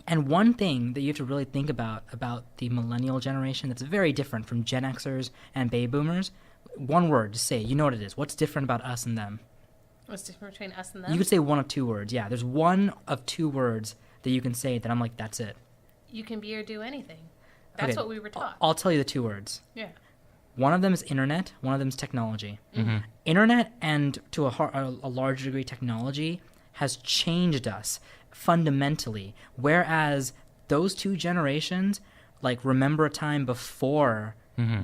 And one thing that you have to really think about the millennial generation that's very different from Gen Xers and baby boomers, one word, just say, you know what it is. What's different about us and them? What's different between us and them? You could say one of 2 words. Yeah, there's one of 2 words that you can say that I'm like, that's it. You can be or do anything. That's Okay. what we were taught. I'll tell you the 2 words. Yeah. One of them is internet. One of them is technology. Internet and to a large degree technology has changed us fundamentally. Whereas those 2 generations, like, remember a time before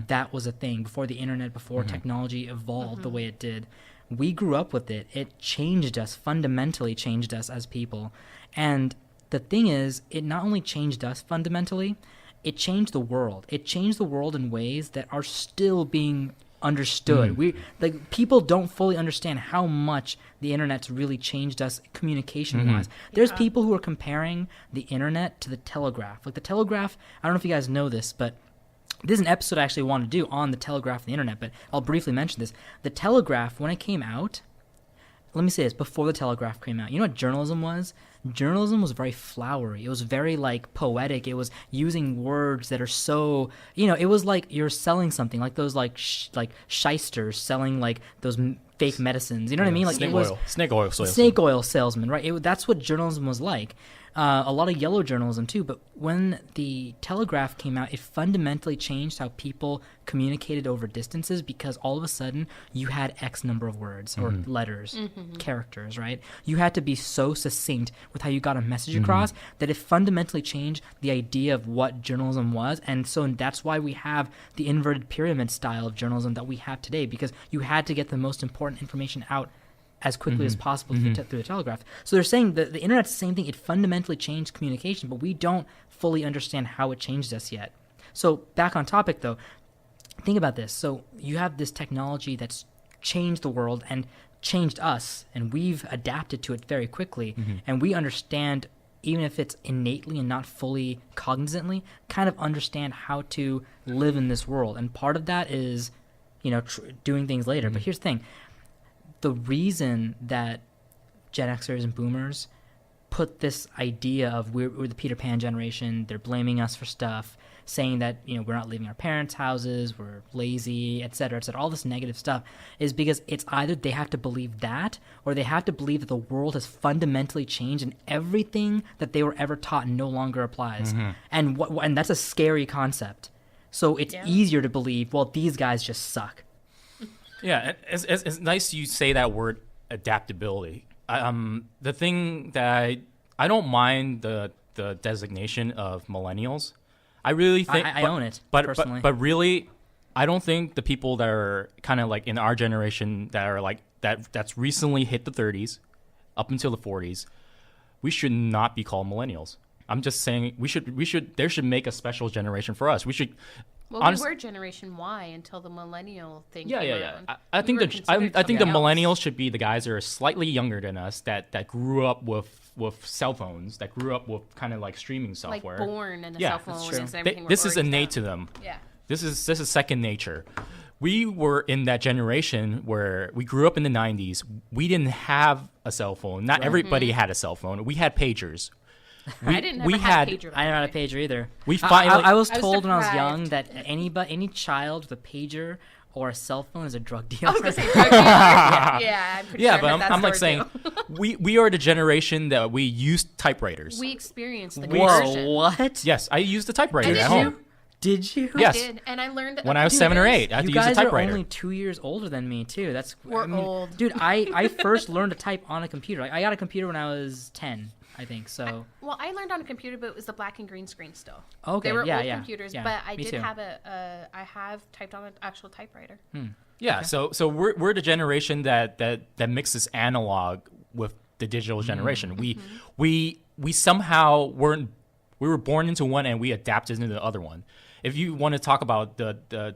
that was a thing, before the internet, before technology evolved the way it did. We grew up with it. It changed us, fundamentally changed us as people. And the thing is, it not only changed us fundamentally, it changed the world. It changed the world in ways that are still being understood. People don't fully understand how much the internet's really changed us communication-wise. There's people who are comparing the internet to the telegraph. Like, the telegraph, I don't know if you guys know this, but this is an episode I actually want to do on the telegraph and the internet, but I'll briefly mention this. The telegraph, when it came out, let me say this, before the telegraph came out, you know what journalism was? Journalism was very flowery. It was very, like, poetic. It was using words that are so, it was like you're selling something, like those, like, shysters selling, like, those fake medicines. You know what I mean? Like, snake oil salesman. Snake oil salesman, right? That's what journalism was like. A lot of yellow journalism too, but when the telegraph came out, it fundamentally changed how people communicated over distances, because all of a sudden you had X number of words or letters, characters, right? You had to be so succinct with how you got a message across that it fundamentally changed the idea of what journalism was. And so that's why we have the inverted pyramid style of journalism that we have today, because you had to get the most important information out as quickly as possible through the telegraph. So they're saying that the internet's the same thing. It fundamentally changed communication, but we don't fully understand how it changed us yet. So back on topic, though, think about this. So you have this technology that's changed the world and changed us, and we've adapted to it very quickly, and we understand, even if it's innately and not fully cognizantly, kind of understand how to live in this world. And part of that is, doing things later. But here's the thing. The reason that Gen Xers and Boomers put this idea of we're the Peter Pan generation, they're blaming us for stuff, saying that we're not leaving our parents' houses, we're lazy, etc., all this negative stuff, is because it's either they have to believe that, or they have to believe that the world has fundamentally changed and everything that they were ever taught no longer applies. And that's a scary concept. So it's easier to believe, well, these guys just suck. Yeah, it's nice you say that word, adaptability. The thing that I don't mind the designation of millennials. I really think I own it personally. But really, I don't think the people that are kind of like in our generation that are like that's recently hit the 30s up until the 40s, we should not be called millennials. I'm just saying there should make a special generation for us. We should. Well, we were Generation Y until the millennial thing came around. I think the millennials should be the guys that are slightly younger than us that grew up with cell phones, that grew up with kind of like streaming software. Like born in a cell phone. That's true. This is innate to them. Yeah. This is second nature. We were in that generation where we grew up in the 90s. We didn't have a cell phone. Not everybody had a cell phone. We had pagers. I didn't have a pager. I didn't have a pager either. I was told when I was young that any child with a pager or a cell phone is a drug dealer. I was gonna say drug dealer. Yeah, I'm pretty sure. But I'm like saying, we are the generation that we used typewriters. We experienced the conversion. Whoa, what? Yes, I used a typewriter at home. Did you? Yes. I did, and I learned when I was 7 or 8. I had to use a typewriter. You guys are only 2 years older than me too. We're old, dude. I first learned to type on a computer. I got a computer when I was 10. I think so. I learned on a computer, but it was the black and green screen still. Okay, they were old computers, but I did too. have I have typed on an actual typewriter. Yeah, okay. So we're the generation that mixes analog with the digital generation. We somehow we were born into one and we adapted into the other one. If you want to talk about the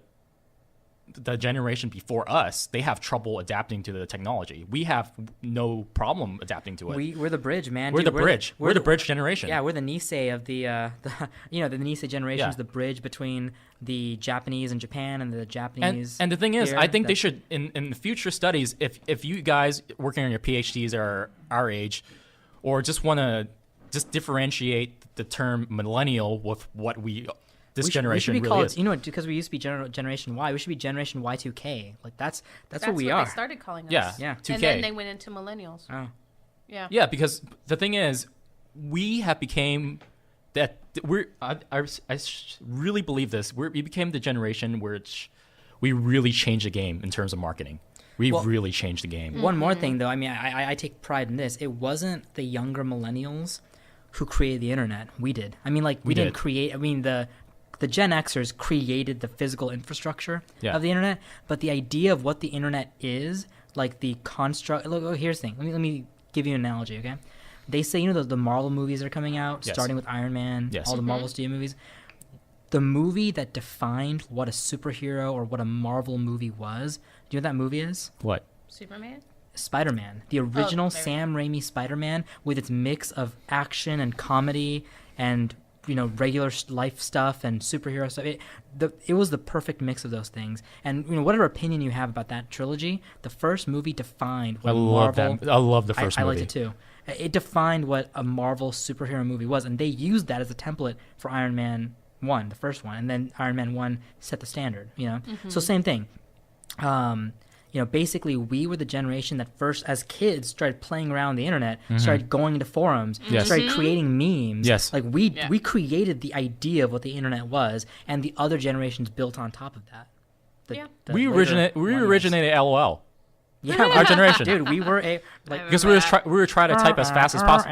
generation before us, they have trouble adapting to the technology. We have no problem adapting to it. We're the bridge, man. We're the bridge. We're the bridge generation. Yeah, we're the Nisei of the the Nisei generation is the bridge between the Japanese and Japan and the Japanese. And the thing is, I think they should in the future studies, if you guys working on your PhDs are our age, or just want to just differentiate the term millennial with what generation really is. Because we used to be Generation Y, we should be Generation Y2K. Like that's what we are. are. They started calling us. Yeah. 2K. And then they went into millennials. Oh. Yeah. Yeah, because the thing is, we have became that I really believe this. We became the generation where we really changed the game in terms of marketing. We really changed the game. One more thing, though. I mean, I take pride in this. It wasn't the younger millennials who created the internet. We did. I mean, like, we didn't create. I mean, the Gen Xers created the physical infrastructure of the internet, but the idea of what the internet is, like the construct. Look, here's the thing. Let me give you an analogy, okay? They say, you know, the Marvel movies are coming out, starting with Iron Man, all the Marvel Studio movies. The movie that defined what a superhero or what a Marvel movie was, do you know what that movie is? What? Superman? Spider-Man. The original Sam Raimi Spider-Man with its mix of action and comedy and, you know, regular life stuff and superhero stuff. It was the perfect mix of those things. And, you know, whatever opinion you have about that trilogy, the first movie defined what Marvel... I love the first movie. I liked it too. It defined what a Marvel superhero movie was, and they used that as a template for Iron Man 1, the first one, and then Iron Man 1 set the standard, you know? So same thing. You know, basically we were the generation that first, as kids, started playing around the internet, started going into forums, started creating memes. Yes. Like, we created the idea of what the internet was, and the other generations built on top of that. We originated LOL. Yeah, our generation. Dude, we were because we were trying to type as fast as possible.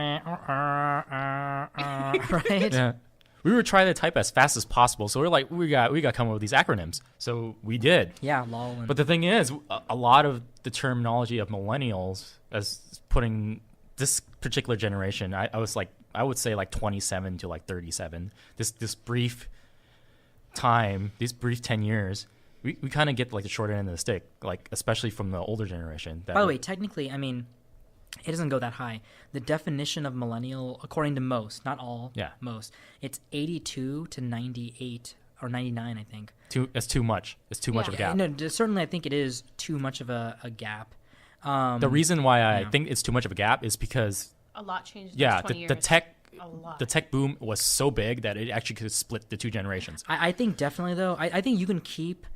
Right? Yeah. We were trying to type as fast as possible, so we're like, we got to come up with these acronyms. So we did. Yeah, lol. But the thing is, a lot of the terminology of millennials, as putting this particular generation, I would say like 27 to like 37. This brief time, these brief 10 years, we kind of get like the short end of the stick, like especially from the older generation. By the way, technically, I mean, it doesn't go that high. The definition of millennial, according to most, not all, most, it's 82 to 98 or 99, I think. It's too much. It's too much of a gap. No, certainly I think it is too much of a gap. The reason why I think it's too much of a gap is because a lot changed in 20 years. The tech boom was so big that it actually could split the two generations. I think definitely, though, I think you can keep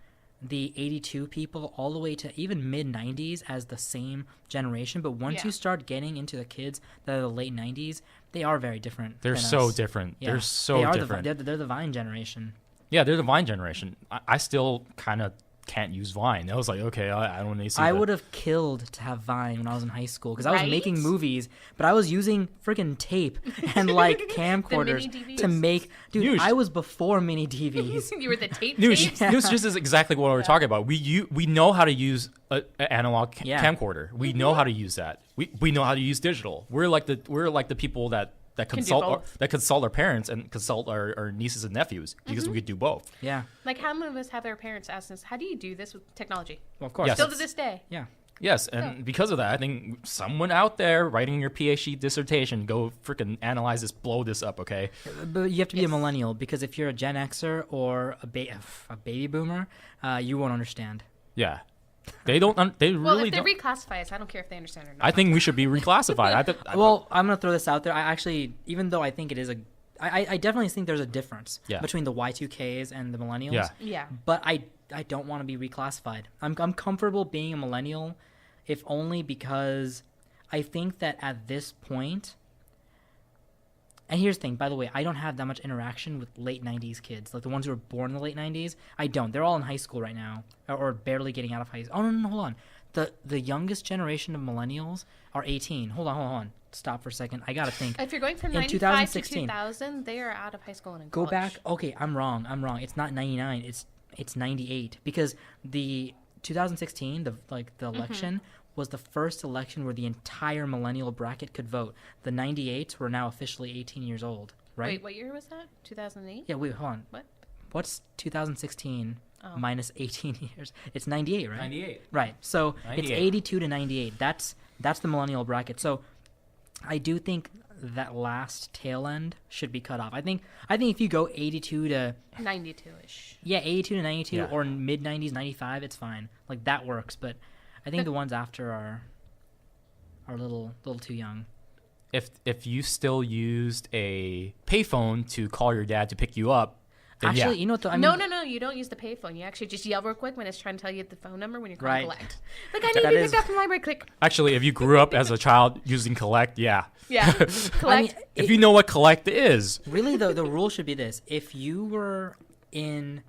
the 82 people all the way to even mid 90s as the same generation, but once you start getting into the kids that are the late 90s, they are very different. They're so different. They're so different. They're the Vine generation. Yeah, they're the Vine generation. I still kind of can't use Vine. I was like, okay, I don't need to see I would have killed to have Vine when I was in high school because I was making movies, but I was using freaking tape and like camcorders to make. Dude, I was before mini DVs. You were the tape. This is exactly what we're talking about. We know how to use an analog camcorder. We know how to use that. We know how to use digital. We're like the people that consult our parents and consult our nieces and nephews because we could do both. Yeah. Like, how many of us have their parents ask us, how do you do this with technology? Well, of course. Yes. Still to this day. Yeah. Yes, and because of that, I think someone out there writing your PhD dissertation, go freaking analyze this, blow this up, okay? But you have to be a millennial because if you're a Gen Xer or a baby boomer, you won't understand. Yeah. They don't. They well, really if they don't. reclassify us, I don't care if they understand or not. I think we should be reclassified. Well, I'm gonna throw this out there. I actually, even though I think it is I definitely think there's a difference between the Y2Ks and the millennials. Yeah. But I don't want to be reclassified. I'm comfortable being a millennial, if only because I think that at this point. And here's the thing, by the way, I don't have that much interaction with late 90s kids, like the ones who were born in the late 90s. I don't. They're all in high school right now, or barely getting out of high school. Oh, no, hold on. The youngest generation of millennials are 18. Hold on. Stop for a second. I got to think. If you're going from 95 to 2000, they are out of high school and in college. Go back. Okay, I'm wrong. It's not 99. It's 98. Because the 2016, the election, was the first election where the entire millennial bracket could vote. The 98s were now officially 18 years old, right? Wait, what year was that? 2008? Yeah, wait, hold on. What? What's 2016 minus 18 years? It's 98, right? 98. Right. So 98. It's 82 to 98. That's the millennial bracket. So I do think that last tail end should be cut off. I think if you go 82 to 92-ish. Yeah, 82 to 92 or mid 90s, 95, it's fine. Like that works, but I think the ones after are a little too young. If you still used a payphone to call your dad to pick you up, then Actually, yeah. you know what? Though, I mean, No. You don't use the payphone. You actually just yell real quick when it's trying to tell you the phone number when you're calling Right. collect. Like, I need to That be is- picked up from the library. Click. Actually, if you grew up as a child using collect, yeah. Yeah. I Collect. mean, If you know what collect is, really, the rule should be this: if you were in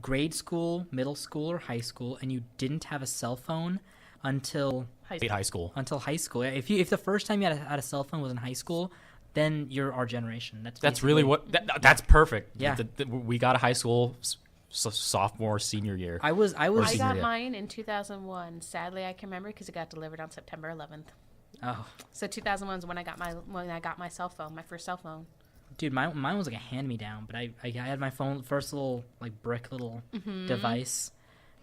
grade school, middle school, or high school, and you didn't have a cell phone until late high school. high school, if the first time you had a cell phone was in high school, then you're our generation. That's really basically- what. That's perfect. Yeah. We got a high school sophomore, senior year. I was. I senior got year. mine in 2001. Sadly, I can remember because it got delivered on September 11th. Oh, So 2001 is when I got my cell phone, my first cell phone. dude, mine was like a hand-me-down, but I had my phone, first little like brick little device,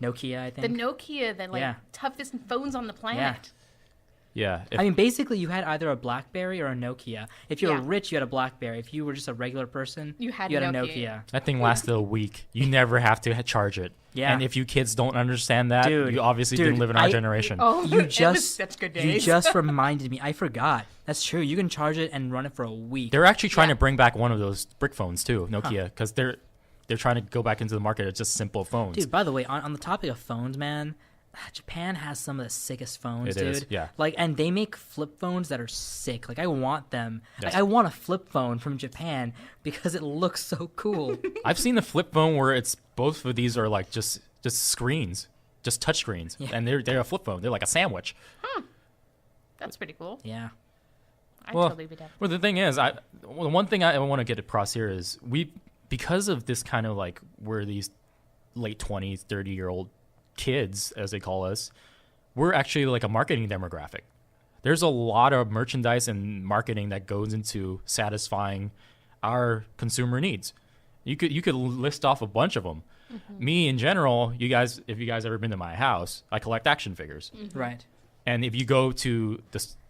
Nokia, I The think. Nokia, the Yeah. toughest phones on the planet. Yeah. I mean, basically, you had either a BlackBerry or a Nokia. If you were Yeah. rich, you had a BlackBerry. If you were just a regular person, You had a Nokia. Nokia. That thing lasted a week. You never have to charge it. Yeah. And if you kids don't understand that, Dude, you obviously didn't live in our generation. Oh, You it was just such good you days. just reminded me. I forgot. That's true. You can charge it and run it for a week. They're actually trying Yeah. to bring back one of those brick phones too, Nokia, because they're trying to go back into the market of just simple phones. Dude, by the way, on the topic of phones, man, Japan has some of the sickest phones, It dude. is, yeah. Like, and they make flip phones that are sick. Like, I want them. Yes. I want a flip phone from Japan because it looks so cool. I've seen the flip phone where it's both of these are like just screens, just touch screens, Yeah. and they're a flip phone. They're like a sandwich. That's pretty cool. Yeah. I'd Well, totally be down. Well, the thing is, the one thing I want to get across here is because of this kind of like we're these late 20s, 30-year-old kids, as they call us, we're actually like a marketing demographic. There's a lot of merchandise and marketing that goes into satisfying our consumer needs. You could list off a bunch of them. Me in general, if you guys ever been to my house, I collect action figures. Right. And if you go to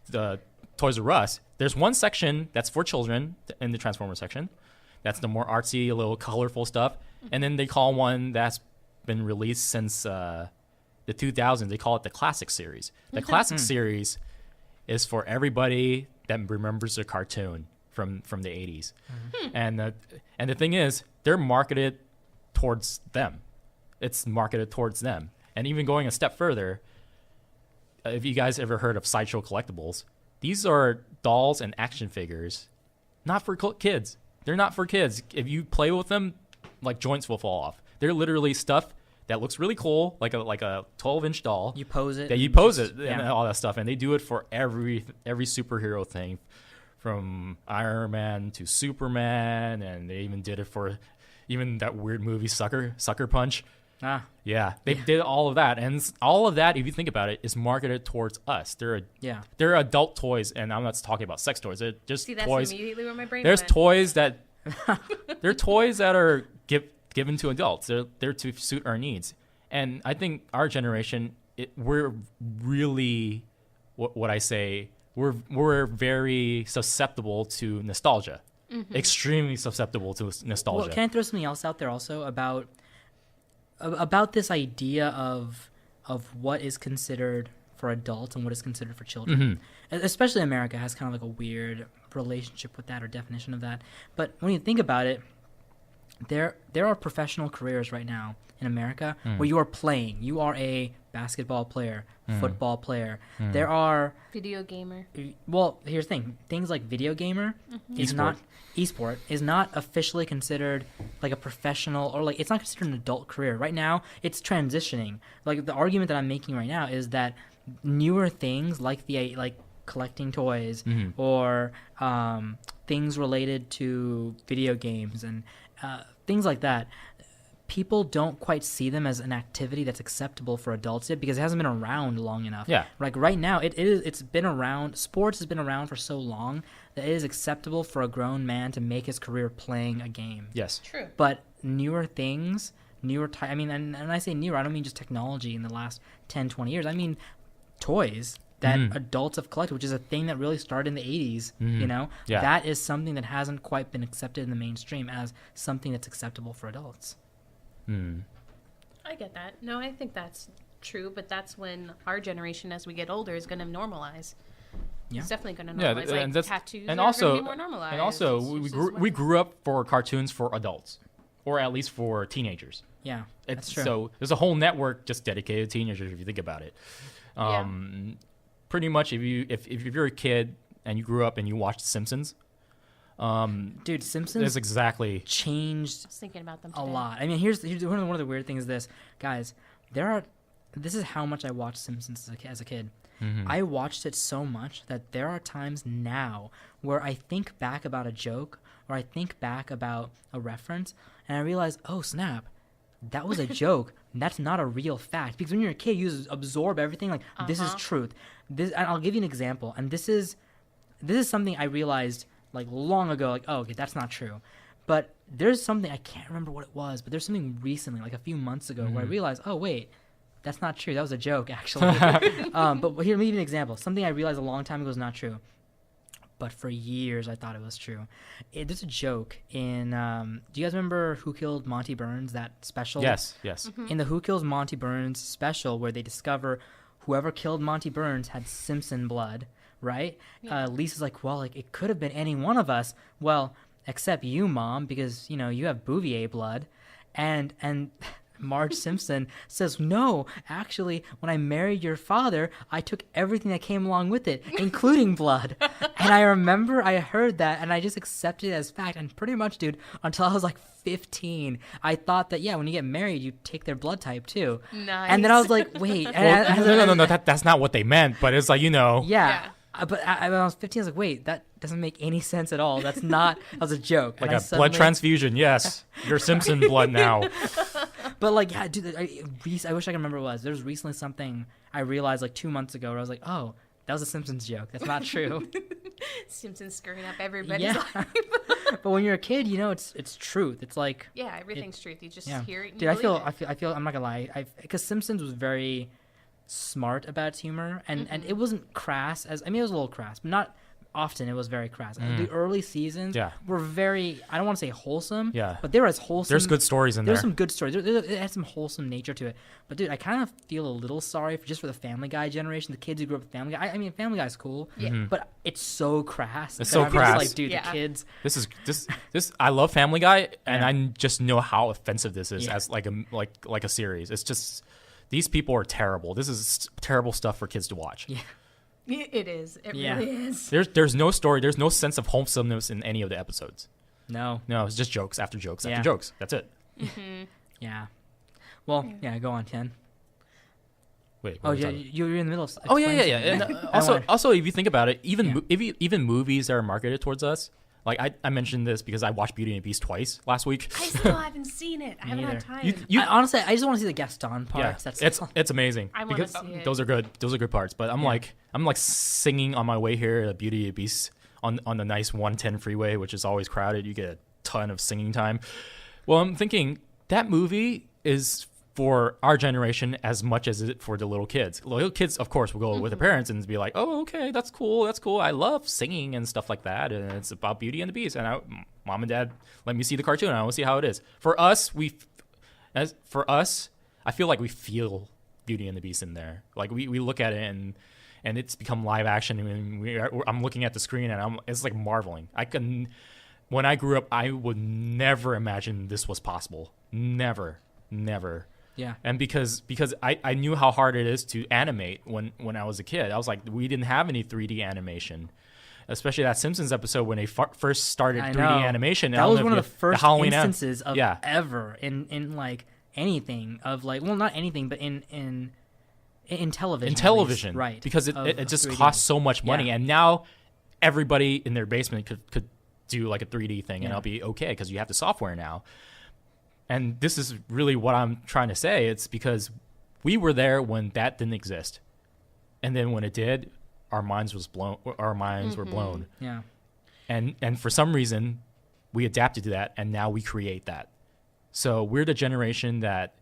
the Toys R Us, there's one section that's for children in the Transformer section. That's the more artsy, a little colorful stuff. And then they call one that's been released since the 2000s. They call it the Classic Series. The Classic Series is for everybody that remembers the cartoon from the 80s. And the thing is, they're marketed towards them. It's marketed towards them. And even going a step further, if you guys ever heard of Sideshow Collectibles, these are dolls and action figures, not for kids. They're not for kids. If you play with them, like joints will fall off. They're literally stuff that looks really cool, like a 12-inch doll. You pose it. That you and pose just- it and all that stuff, and they do it for every superhero thing, from Iron Man to Superman, and they even did it for even that weird movie Sucker Punch. Ah, Yeah, they did all of that, and all of that, if you think about it, is marketed towards us. yeah. They're adult toys, and I'm not talking about sex toys. They're just See, that's toys. immediately where my brain There's went. toys that they're toys that are given to adults. They're to suit our needs, and I think our generation, we're really what I say. We're very susceptible to nostalgia. Extremely susceptible to nostalgia. Well, can I throw something else out there also about this idea of what is considered for adults and what is considered for children? Especially America has kind of like a weird relationship with that or definition of that. But when you think about it, there are professional careers right now in America where you are playing. You are a basketball player, football player. There are Video gamer. well, here's the thing. Things like video gamer esport is not officially considered like a professional, or like it's not considered an adult career. Right now, it's transitioning. Like the argument that I'm making right now is that newer things like collecting toys or things related to video games and things like that, people don't quite see them as an activity that's acceptable for adults yet because it hasn't been around long enough. Yeah. Like right now, it's been around. Sports has been around for so long that it is acceptable for a grown man to make his career playing a game. yes. True. But newer things, I mean, and when I say newer, I don't mean just technology in the last 10, 20 years. I mean toys that adults have collected, which is a thing that really started in the 80s, you know? Yeah. That is something that hasn't quite been accepted in the mainstream as something that's acceptable for adults. I get that. No, I think that's true, but that's when our generation, as we get older, is going to normalize. Yeah. It's definitely going to Yeah, normalize. and like that's tattoos and are also gonna be more normalized. and also It's we just grew what- we grew up for cartoons for adults. or at least for teenagers. Yeah, It's that's true. so there's a whole network just dedicated to teenagers if you think about it. Pretty much if you're a kid and you grew up and you watched The Simpsons, Dude, Simpsons it's exactly changed I was thinking about them a today. lot. I mean, here's one of the weird things. Guys, this is how much I watched Simpsons as a kid. I watched it so much that there are times now where I think back about a joke or I think back about a reference and I realize, oh snap, that was a joke. That's not a real fact. Because when you're a kid, you just absorb everything like this is truth. And I'll give you an example. And this is something I realized like long ago. Like, oh, okay, that's not true. But there's something I can't remember what it was. But there's something recently, like a few months ago, where I realized, oh wait, that's not true. That was a joke, actually. But here, let me give you an example. Something I realized a long time ago is not true. But for years, I thought it was true. There's a joke in... do you guys remember Who Killed Monty Burns, that special? yes. In the Who Kills Monty Burns special, where they discover whoever killed Monty Burns had Simpson blood, right? Lisa's like, well, like it could have been any one of us. Well, except you, Mom, because, you know, you have Bouvier blood. And Marge Simpson says, no, actually, when I married your father, I took everything that came along with it, including blood. And I remember I heard that, and I just accepted it as fact. And pretty much, dude, until I was like 15, I thought that, yeah, when you get married, you take their blood type, too. Nice. And then I was like, wait. No, that's not what they meant, but it's like, you know. Yeah. But when I was 15, I was like, wait, that doesn't make any sense at all. That's not, that was a joke. Like And a blood transfusion, yes. You're Simpson blood now. But like, yeah, dude, I wish I could remember what it was. There was recently something I realized like 2 months ago where I was like, oh, that was a Simpsons joke. That's not true. Simpsons screwing up everybody's Yeah. life. But when you're a kid, you know, it's truth. It's like, Yeah, everything's truth. You just yeah. hear it and Dude, you I believe feel, I'm not gonna lie. Because Simpsons was very smart about its humor and it wasn't crass it was a little crass, but not often. It was very crass. The early seasons were very, I don't want to say wholesome, but they were as wholesome. There's good stories in there. There's some good stories. It had some wholesome nature to it. But dude, I kind of feel a little sorry for the Family Guy generation, the kids who grew up with Family Guy. I mean, Family Guy's cool, but it's so crass. It's that so I'm just crass. like, dude, Yeah. the kids. This I love Family Guy, and Yeah. I just know how offensive this is Yeah. as like a series. It's just these people are terrible. This is terrible stuff for kids to watch. Yeah. It is. It Yeah. really is. There's no story. There's no sense of wholesomeness in any of the episodes. No. No, it's just jokes after jokes Yeah. after jokes. That's it. Yeah. Well, yeah. Go on, Ken. Wait. Oh what yeah, was that? you're in the middle of. Oh yeah. explaining And something. also, if you think about it, even Yeah. even movies that are marketed towards us, like I mentioned this because I watched Beauty and the Beast twice last week. I still haven't seen it. I haven't had neither. time. Honestly, I just want to see the Gaston Yeah, parts. it's amazing. I wanna because see it. those are good. Those are good parts. But I'm like singing on my way here at Beauty and the Beast on the nice 110 freeway, which is always crowded. You get a ton of singing time. Well, I'm thinking that movie is for our generation as much as it for the little kids. Little kids, of course, will go with their parents and be like, "Oh, okay, that's cool. I love singing and stuff like that, and it's about Beauty and the Beast." And Mom and Dad let me see the cartoon. I want to see how it is. For us, I feel like we feel Beauty and the Beast in there. Like we look at it and it's become live action. And I'm looking at the screen and it's like marveling. When I grew up, I would never imagine this was possible. Never. Yeah. And because I knew how hard it is to animate when I was a kid. I was like, we didn't have any 3D animation. Especially that Simpsons episode when they first started 3D animation. That was one of the first Halloween instances of ever in like anything of like, well, not anything, but in television. In television, at least, right? Because it just 3D. costs so much money, Yeah. and now everybody in their basement could do like a 3D thing, and Yeah. it'll be okay because you have the software now. And this is really what I'm trying to say. It's because we were there when that didn't exist, and then when it did, our minds were blown. Yeah. And for some reason, we adapted to that, and now we create that. So we're the generation that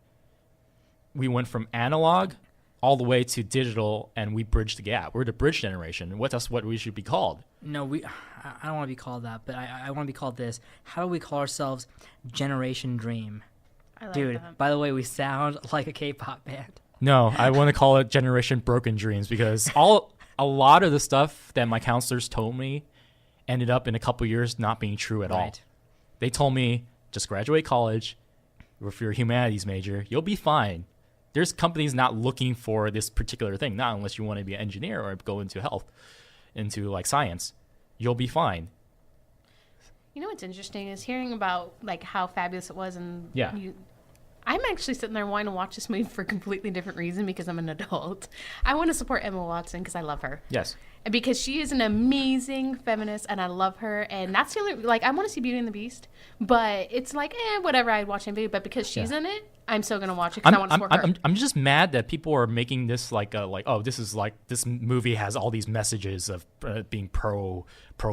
we went from analog all the way to digital, and we bridged the gap. We're the bridge generation. That's what we should be called. No, I don't want to be called that, but I want to be called this. How do we call ourselves? Generation Dream. I like Dude, that. by the way, we sound like a K-pop band. No, I want to call it Generation Broken Dreams because a lot of the stuff that my counselors told me ended up in a couple years not being true at all. Right. They told me just graduate college. If you're a humanities major, you'll be fine. There's companies not looking for this particular thing, not unless you want to be an engineer or go into health, into like science. You'll be fine. You know what's interesting is hearing about like how fabulous it was, and Yeah. I'm actually sitting there wanting to watch this movie for a completely different reason because I'm an adult. I want to support Emma Watson because I love her. Yes. And because she is an amazing feminist and I love her. And that's the only, like, I want to see Beauty and the Beast, but it's like, whatever, I'd watch it. But because she's in it, I'm still going to watch it because I want to support her. I'm just mad that people are making this like this movie has all these messages of being pro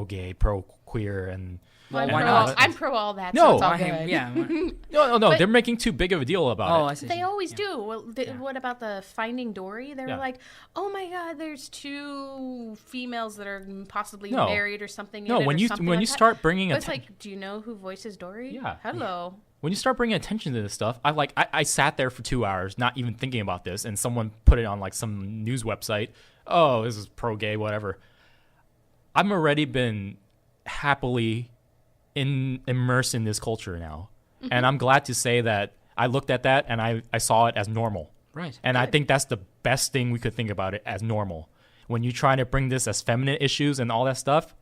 gay, pro queer, and Well, why not? I'm pro all that. No. So it's all good. Yeah. no, But- they're making too big of a deal about it. I see. They always do. Well, what about the Finding Dory? They were Yeah. like, oh my God, there's 2 females that are possibly No. married or something. No, in it when or you something when like you that. start bringing But it's attention, like, do you know who voices Dory? Yeah. Hello. when you start bringing attention to this stuff, I sat there for 2 hours not even thinking about this, and someone put it on like some news website. Oh, this is pro gay, whatever. I'm already been happily immersed in this culture now, and I'm glad to say that I looked at that and I saw it as normal. Right. And I think that's the best thing we could think about it as normal. When you try to bring this as feminine issues and all that stuff,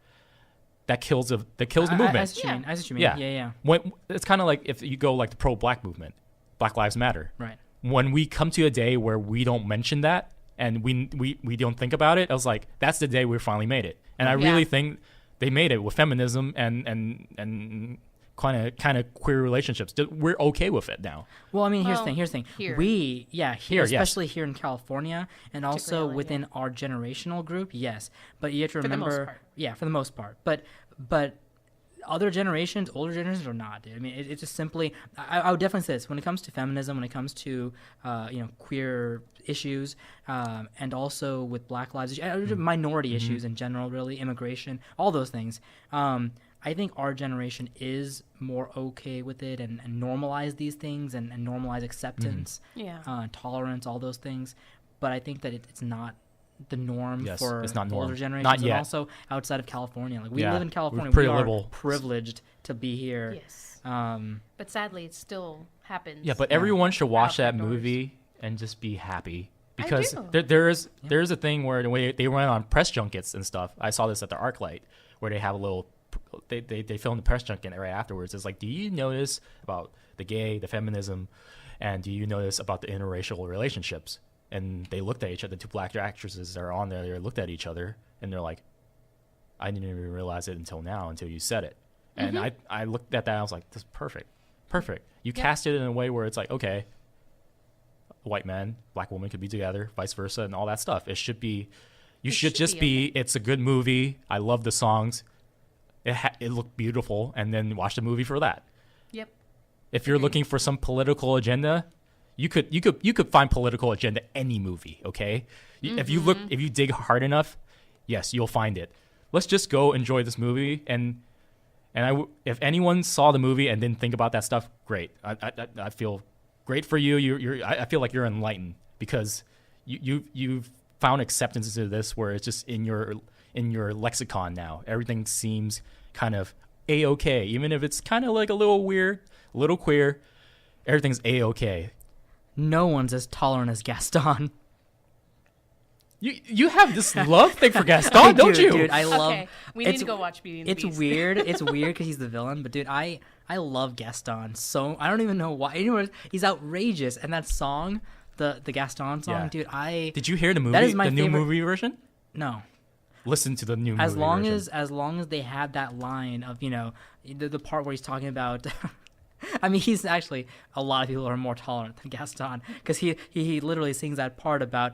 that kills the movement. I see what you mean. I see what you mean. Yeah. Yeah. When it's kind of like if you go like the pro-black movement, Black Lives Matter. Right. When we come to a day where we don't mention that and we don't think about it, I was like, that's the day we finally made it. And I really think they made it with feminism and kind of queer relationships. We're okay with it now. Well, I mean, here's the thing. Here. We, Here, yes. especially here in California, and also Particularly, within our generational group, yes. But you have to the most remember, part. yeah, for the most part. But other generations, older generations, are not. Dude. I mean, it's just simply. I would definitely say this when it comes to feminism, when it comes to queer issues, and also with Black lives, minority issues in general, really, immigration, all those things. I think our generation is more okay with it and normalize these things and normalize acceptance, tolerance, all those things. But I think that it's not the norm Yes, for it's not norm. older generations, Not and yet. also outside of California. Like we Yeah, live in we're California, pretty we are liberal. privileged to be here. Yes. Um, But sadly, it still happens. Yeah, but everyone should watch that Outside doors. movie and just be happy. I Because do. there's a thing where they run on press junkets and stuff. I saw this at the ArcLight where they have a little they film the press junket right afterwards. It's like, do you notice about the gay, the feminism, and do you notice about the interracial relationships? And they looked at each other. The 2 black actresses that are on there, they looked at each other and they're like, I didn't even realize it until now, until you said it. And I looked at that and I was like, this is perfect. You cast it in a way where it's like, okay, white man, black woman could be together, vice versa, and all that stuff. It should be, should just be, it's a good movie. I love the songs. It looked beautiful, and then watch the movie for that. Yep. If you're looking for some political agenda, you could find political agenda any movie. Okay, if you dig hard enough, yes, you'll find it. Let's just go enjoy this movie, and if anyone saw the movie and didn't think about that stuff, great. I feel great for you. I feel like you're enlightened because you've found acceptance to this where it's just in your lexicon now. Everything seems kind of a-okay, even if it's kind of like a little weird, a little queer. Everything's a-okay. no one's as tolerant as Gaston. You have this love thing for Gaston, don't you? Dude, I love. Okay, we need to go watch Beauty and the It's Beast. weird. It's weird because he's the villain, but dude, I love Gaston so. I don't even know why. Anyways, he's outrageous, and that song, the Gaston song, Yeah. dude, Did you hear the movie? That is my the new favorite- movie version? no. Listen to the new As movie long version. as long as they have that line of the part where he's talking about. I mean, he's actually a lot of people are more tolerant than Gaston because he literally sings that part about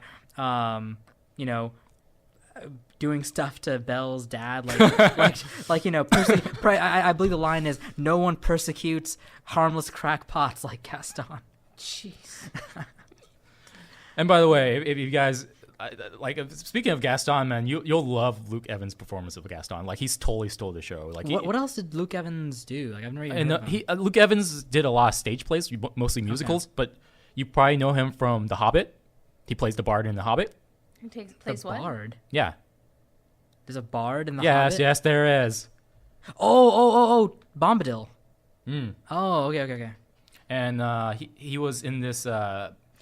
doing stuff to Belle's dad, I believe the line is, "No one persecutes harmless crackpots like Gaston." Jeez. And by the way, if you guys speaking of Gaston, man, you'll love Luke Evans' performance of Gaston. Like, he's totally stole the show. Like, What else did Luke Evans do? Like, I've never even heard of him. Luke Evans did a lot of stage plays, mostly musicals, but you probably know him from The Hobbit. He plays the bard in The Hobbit. Who plays The what? bard. Yeah. There's a bard in the Yes, Hobbit? yes, there is. Oh, Bombadil. Oh, okay. And he was in this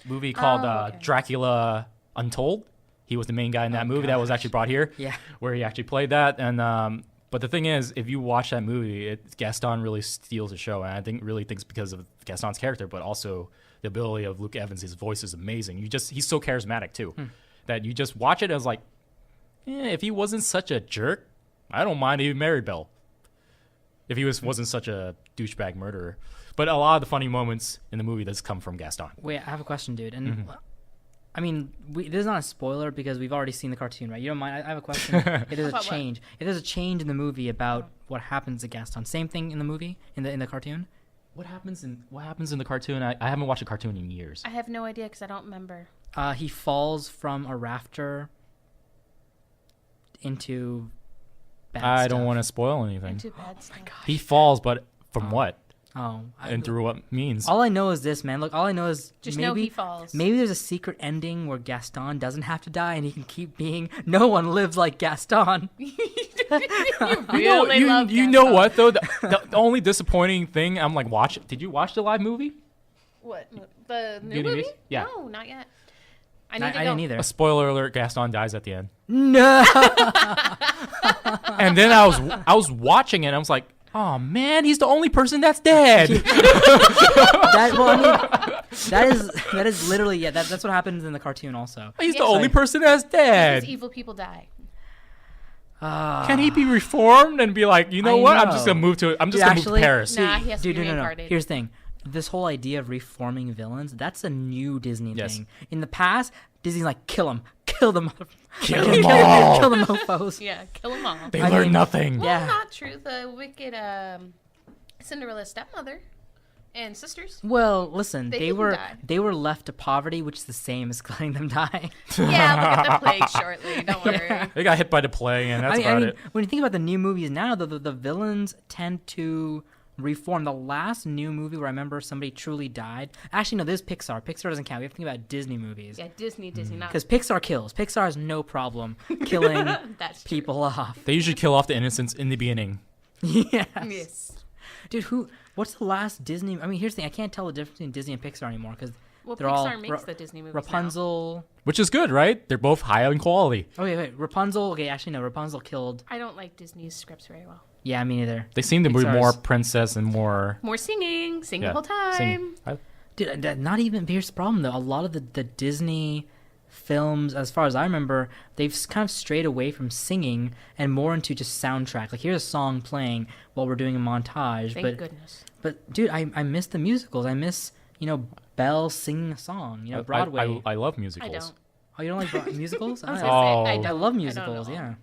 movie called Dracula Untold. He was the main guy in that movie that was actually brought here. Yeah. Where he actually played that. And but the thing is, if you watch that movie, Gaston really steals the show. And I think it's because of Gaston's character, but also the ability of Luke Evans. His voice is amazing. He's so charismatic too, that you just watch it as like, if he wasn't such a jerk, I don't mind if he married Belle. If he wasn't such a douchebag murderer. But a lot of the funny moments in the movie does come from Gaston. Wait, I have a question, dude. And I mean, this is not a spoiler because we've already seen the cartoon, right? You don't mind? I have a question. If there's a change, if there's a change in the movie about what happens to Gaston, same thing in the movie, in the cartoon. What happens in the cartoon? I haven't watched a cartoon in years. I have no idea because I don't remember. He falls from a rafter into bad stuff. I don't want to spoil anything. Into bad stuff. He falls, but from what? Oh, And through what means? all I know is this, man. Look, all I know is Just maybe, know he falls. Maybe there's a secret ending where Gaston doesn't have to die and he can keep being. No one lives like Gaston. You really love You know Gaston. what though? The only disappointing thing, I'm like, Did you watch the live movie? What? The new Beauty and movie? Beast? Yeah. No, not yet. I I need to go. didn't either. A spoiler alert: Gaston dies at the end. No. And then I was watching it. And I was like, oh man, he's the only person that's dead. That is literally that's what happens in the cartoon also. He's the Yes. only person that's dead. Because evil people die. Can he be reformed and be like, you know I what? know. I'm just gonna move to Actually- Paris. Nah, he has Dude, to be no. reincarnated. Here's the thing. This whole idea of reforming villains, that's a new Disney Yes. thing. In the past, Disney's like, kill them, kill them, Kill them all. kill the mofos. Yeah, kill them all. They I learn mean- nothing. Well, Yeah. not true. The wicked Cinderella's stepmother and sisters. Well, listen, They they didn't were die. they were left to poverty, which is the same as letting them die. Yeah, look at the plague shortly. Don't worry. They got hit by the plague, and that's I about mean, it. when you think about the new movies now, the villains tend to reform. The last new movie where I remember somebody truly died. Actually, no, this is Pixar. Pixar doesn't count. We have to think about Disney movies. Yeah, Disney, not. Because Pixar kills. Pixar has no problem killing That's true. people off. They usually kill off the innocents in the beginning. Yes. Yes. Dude, what's the last Disney? I mean, here's the thing. I can't tell the difference between Disney and Pixar anymore because Well, they're Pixar all makes the Disney movies Rapunzel. Which is good, right? They're both high in quality. Oh, wait. Rapunzel. Okay, actually, no. Rapunzel killed. now. I don't like Disney's scripts very well. Yeah, me neither. They seem to be Pixar's- more princess and more. More singing, sing Yeah, the whole time. singing. Dude, not even. Here's the problem, though. A lot of the Disney films, as far as I remember, they've kind of strayed away from singing and more into just soundtrack. Like, here's a song playing while we're doing a montage. Thank goodness. But, dude, I miss the musicals. I miss, Belle singing a song. Broadway. I love musicals. I don't. Oh, you don't like musicals? I was I, gonna say, Oh. I I don't. love I don't musicals, know. yeah.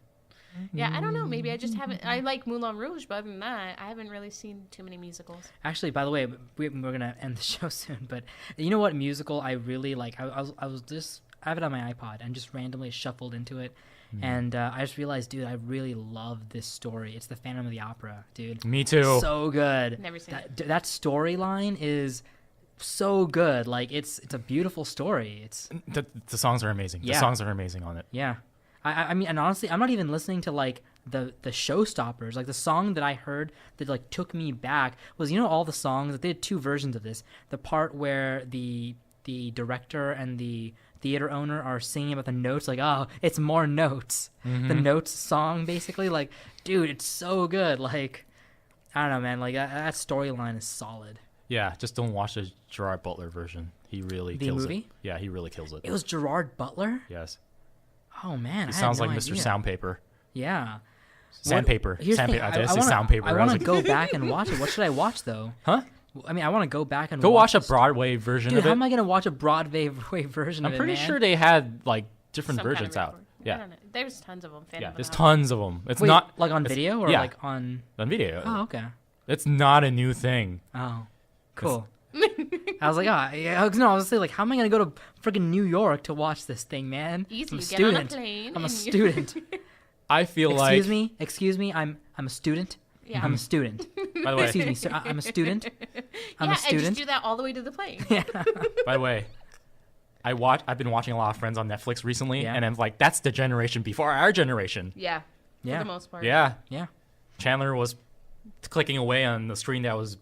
Yeah, I don't know. Maybe I just haven't. I like Moulin Rouge, but other than that, I haven't really seen too many musicals. Actually, by the way, we're gonna end the show soon. But you know what musical I really like? I was just I have it on my iPod and just randomly shuffled into it, and I just realized, dude, I really love this story. It's the Phantom of the Opera, dude. Me too. So good. Never seen it. That storyline is so good. Like it's a beautiful story. It's The songs are amazing. Yeah. The songs are amazing on it. yeah. I mean, and honestly, I'm not even listening to like the showstoppers. Like the song that I heard that like took me back was all the songs. They did two versions of this. The part where the director and the theater owner are singing about the notes, like, oh, it's more notes. The notes song, basically. Like, dude, it's so good. Like, I don't know, man. Like that storyline is solid. Yeah, just don't watch the Gerard Butler version. He really The kills movie? it. Yeah, he really kills it. It was Gerard Butler. Yes. Oh man, He I had sounds no like Mr. idea. Sandpaper. Yeah. Sandpaper. Here's the thing, Sandpaper. I did say Soundpaper. I I was want to like, go back and watch it. What should I watch though? huh? I mean, I want to go back and Go watch a this. Broadway version Dude, of how it. am I gonna watch a Broadway version I'm of it? pretty man? sure they had like different Some kind of versions out. record. I Yeah. don't know. There's tons of them. Yeah, there's tons of them. It's Wait, not like on it's- video or yeah, like on. on video. Oh, okay. It's not a new thing. Oh, cool. I was like, I was gonna say, like, how am I gonna go to freaking New York to watch this thing, man? Easy. I'm a You get on a student. plane. I'm a and you- student. I feel like. Excuse me. I'm a student. Yeah. I'm a student. By the way, Excuse me, sir. I'm a student. I'm yeah, a student. and just do that all the way to the plane. by the way, I've been watching a lot of Friends on Netflix recently, Yeah. and I'm like, that's the generation before our generation. Yeah. Yeah. For the most part. Yeah. Yeah. Chandler was clicking away on the screen that was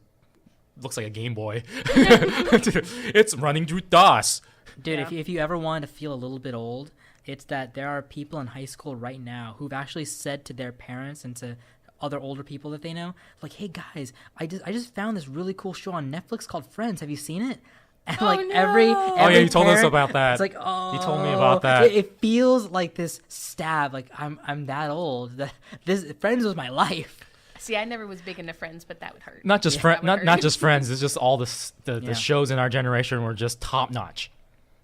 looks like a Game Boy. It's running through DOS. Dude, Yeah. if you ever want to feel a little bit old, it's that there are people in high school right now who've actually said to their parents and to other older people that they know, like, "Hey guys, I just found this really cool show on Netflix called Friends. Have you seen it?" And Oh, like no. every Oh yeah, you told us parent, about that. It's like, oh, you told me about that. It feels like this stab. Like I'm that old. This Friends was my life. See, I never was big into Friends, but that would hurt. Not just That would not hurt. just Friends. It's just all the Yeah. shows in our generation were just top notch.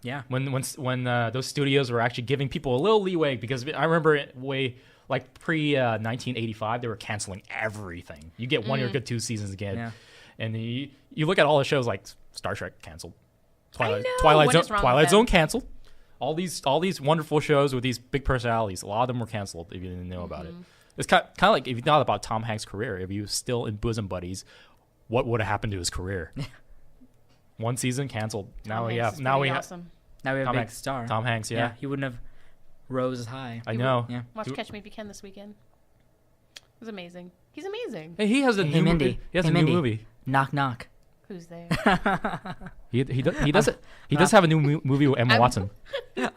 Yeah. When those studios were actually giving people a little leeway, because I remember way like pre 1985 they were canceling everything. You get one or good 2 seasons again, Yeah. and you look at all the shows like Star Trek canceled, know. Twilight What is wrong with Twilight them? Zone canceled. All these wonderful shows with these big personalities, a lot of them were canceled if you didn't know about it. It's kind of like if you thought about Tom Hanks' career, if he was still in Bosom Buddies, what would have happened to his career? One season canceled. Now we have Awesome. Now we have Tom a big Hanks. star. Tom Hanks. Yeah, He wouldn't have rose as high. I know. Yeah. Watch Catch Me If You Can this weekend. It was amazing. He's amazing. Hey, he has a Hey, new Mindy. movie. He has Hey, a Mindy. new movie. Knock knock. Who's there? He does have a new movie with Emma Watson.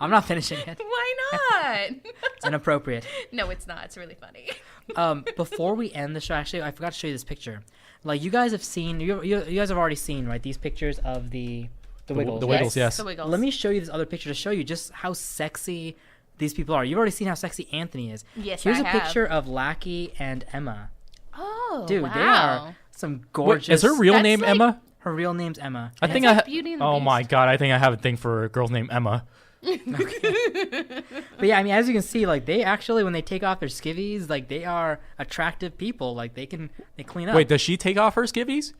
I'm not finishing it. Why not? It's inappropriate. No, it's not. It's really funny. Before we end the show, actually, I forgot to show you this picture. Like, you guys have seen, you guys have already seen, right? These pictures of the Wiggles. the right? Wiggles, yes. The Wiggles. Let me show you this other picture to show you just how sexy these people are. You've already seen how sexy Anthony is. Yes, Here's I a have. picture of Lackey and Emma. Oh, Dude, wow. they are some Wait, gorgeous. is her real That's name like- Emma? Her real name's Emma. I think like I. Beauty and the Oh my Beast. god! I think I have a thing for a girl named Emma. But yeah, I mean, as you can see, like, they actually, when they take off their skivvies, like, they are attractive people. Like, they clean up. Wait, does she take off her skivvies?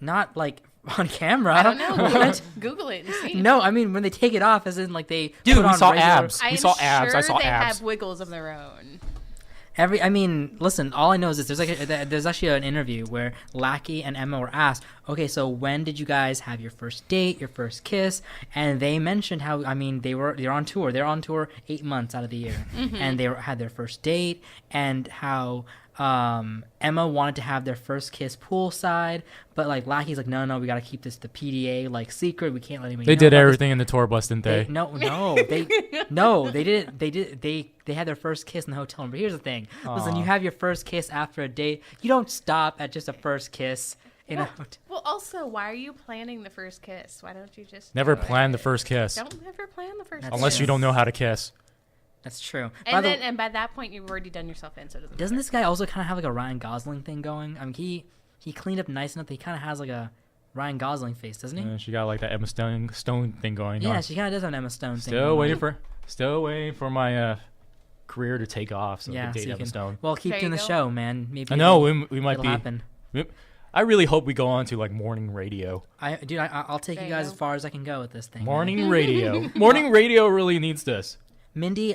Not like on camera. I don't know. What? Google it and see. No, I mean when they take it off, as in like they Dude, put we on saw regular- abs. I'm We saw abs. I sure saw they abs. have wiggles of their own. I mean, listen. All I know is this: there's actually an interview where Lackey and Emma were asked, "Okay, so when did you guys have your first date, your first kiss?" And they mentioned how, I mean, they're on tour. They're on tour 8 months out of the year, and they had their first date, and how Emma wanted to have their first kiss poolside, but like Lackey's like, no, we gotta keep this the PDA like secret. We can't let anybody. They know did about this." everything in the tour bus, didn't they? They didn't. They had their first kiss in the hotel room. But here's the thing: listen, you have your first kiss after a date. You don't stop at just a first kiss in a hotel. Well, also, why are you planning the first kiss? Why don't you just Never go plan the ahead? first kiss Don't ever plan the first That's kiss. unless you don't know how to kiss. That's true. And by that point, you've already done yourself in. So it doesn't Doesn't matter. this guy also kind of have like a Ryan Gosling thing going? I mean, he cleaned up nice enough that he kind of has like a Ryan Gosling face, doesn't he? She got like that Emma Stone thing going Yeah, on. she kind of does have an Emma Stone thing. Still going waiting for my career to take off. So on. Yeah, I can so date you Emma can. Stone. Well, keep There doing you the go. show, man. Maybe I know we might it'll be. happen. I really hope we go on to like morning radio. I'll take There you you guys go. as far as I can go with this thing. man. Morning radio. Morning radio really needs this. Mindy,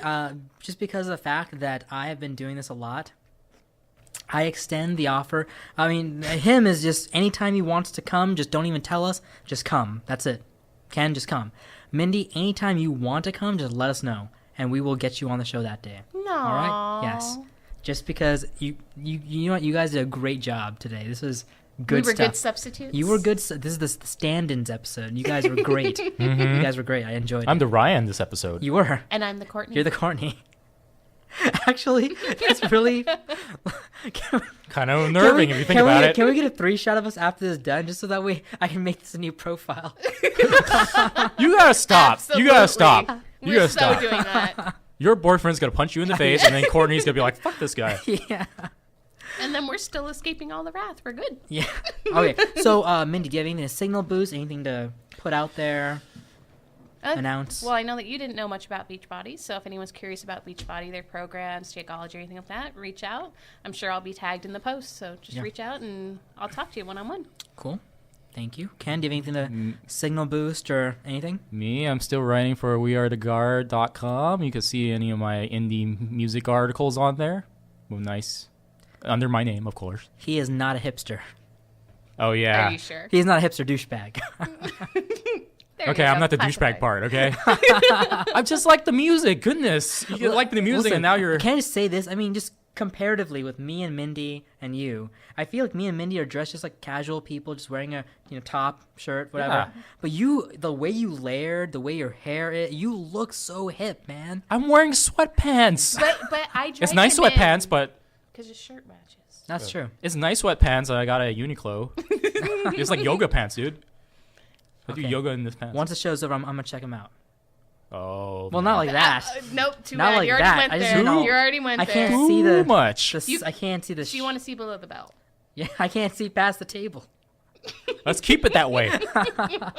just because of the fact that I have been doing this a lot, I extend the offer. I mean, him is just anytime he wants to come, just don't even tell us. Just come. That's it. Ken, just come. Mindy, anytime you want to come, just let us know, and we will get you on the show that day. No. All right? Yes. Just because you know what, you guys did a great job today. This was good We were stuff. good substitutes. You were good. This is the stand-ins episode. You guys were great. You guys were great. I enjoyed I'm it. the Ryan this episode. You were. And I'm the Courtney. You're the Courtney. Actually, it's really Kind of unnerving if you think about it. Can we get a 3-shot of us after this is done, just so that way I can make this a new profile? You gotta stop. You gotta Absolutely. stop. You We're gotta so stop. doing that. Your boyfriend's gonna punch you in the face, and then Courtney's gonna be like, "Fuck this guy." Yeah. And then we're still escaping all the wrath. We're good. Yeah. Okay. So, Mindy, do you have anything to signal boost? Anything to put out there? Announce? Well, I know that you didn't know much about Beachbody, so if anyone's curious about Beachbody, their programs, Shakeology, or anything like that, reach out. I'm sure I'll be tagged in the post, so just Yeah. reach out and I'll talk to you one-on-one. Cool. Thank you. Ken, do you have anything to signal boost or anything? Me, I'm still writing for wearetheguard.com. You can see any of my indie music articles on there. Well, nice. Under my name, of course. He is not a hipster. Oh, yeah. Are you sure? He is not a hipster douchebag. There Okay, you I'm go. not the Classified. douchebag part, okay? I just like the music. Goodness. You like the music, Listen, and now you're... Can I just say this? I mean, just comparatively with me and Mindy and you, I feel like me and Mindy are dressed just like casual people, just wearing a top, shirt, whatever. Yeah. But you, the way you layered, the way your hair is, you look so hip, man. I'm wearing sweatpants. But I drag It's nice him in sweatpants, but because his shirt matches. That's true. it's nice sweatpants that I got at Uniqlo. It's like yoga pants, dude. I do Okay. yoga in this pants. Once the show's over, I'm gonna check them out. Oh. Well, not like that. Nope, too Not bad. like you already that. went I just there. know- You already went I there. can't see Too the much. I can't see the. So you want to see below the belt? Yeah, I can't see past the table. Let's keep it that way.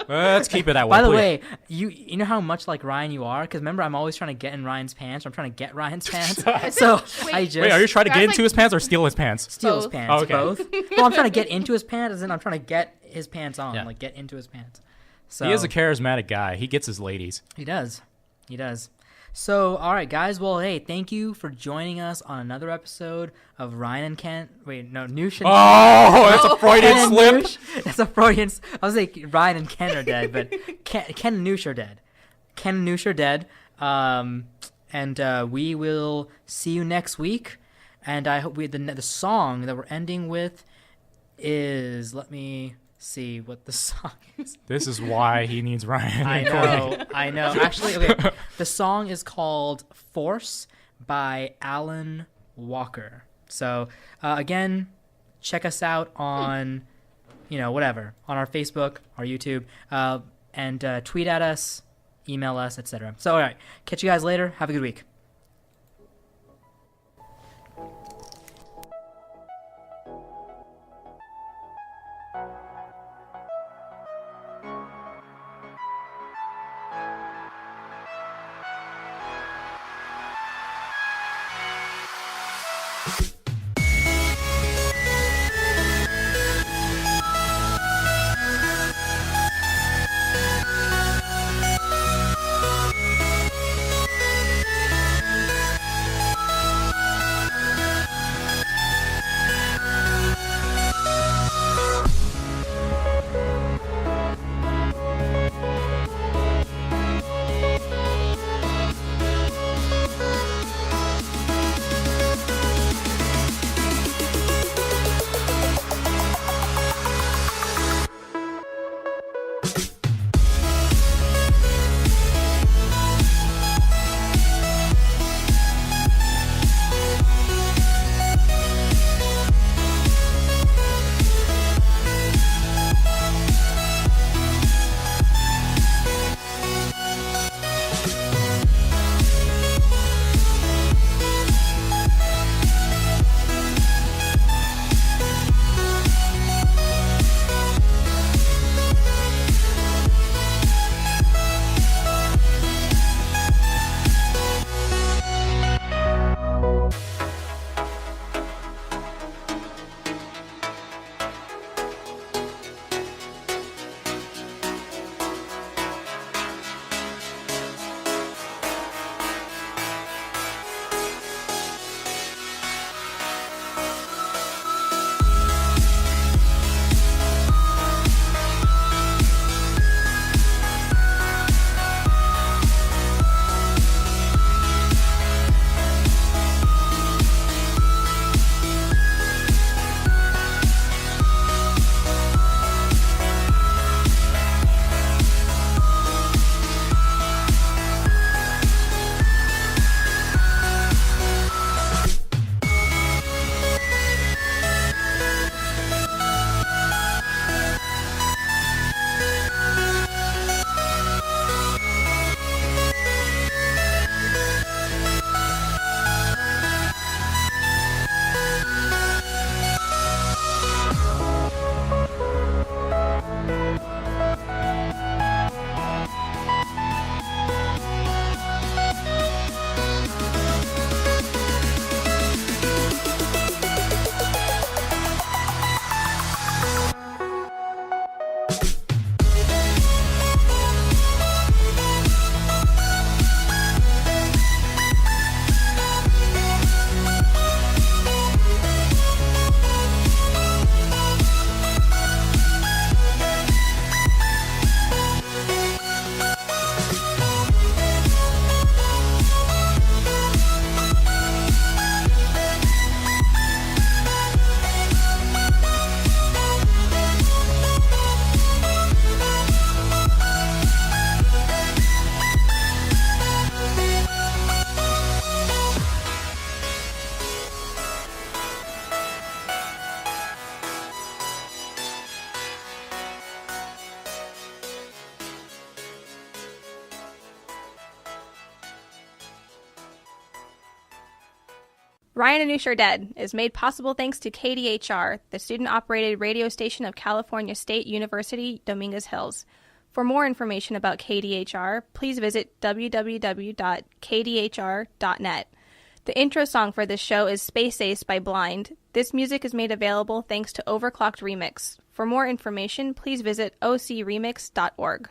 Let's keep it that way. By the please. way, you know how much like Ryan you are? Because remember, I'm always trying to get in Ryan's pants. I'm trying to get Ryan's pants. So Wait. I just Wait, are you trying to That's get into like- his pants or steal his pants? steal his Both. pants? Okay. Both. Well, I'm trying to get into his pants, as in I'm trying to get his pants on, Yeah. like get into his pants. So He is a charismatic guy. He gets his ladies. He does. He does. So, all right, guys. Well, hey, thank you for joining us on another episode of Ryan and Kent. Wait, no, Noosh and Oh, that's a Freudian Ken and slip. Noosh. That's a Freudian. I was like, Ryan and Ken are dead, but Ken and Noosh are dead. Ken and Noosh are dead. And we will see you next week. And I hope the song that we're ending with is, let me see what the song is. This is why he needs Ryan. I and Courtney. know, I know. Actually, okay. The song is called "Force" by Alan Walker. So again, check us out on, whatever, on our Facebook, our YouTube, and tweet at us, email us, etc. So all right, catch you guys later. Have a good week. Ryan and Courtney Dead is made possible thanks to KDHR, the student-operated radio station of California State University, Dominguez Hills. For more information about KDHR, please visit www.kdhr.net. The intro song for this show is Space Ace by Blind. This music is made available thanks to Overclocked Remix. For more information, please visit ocremix.org.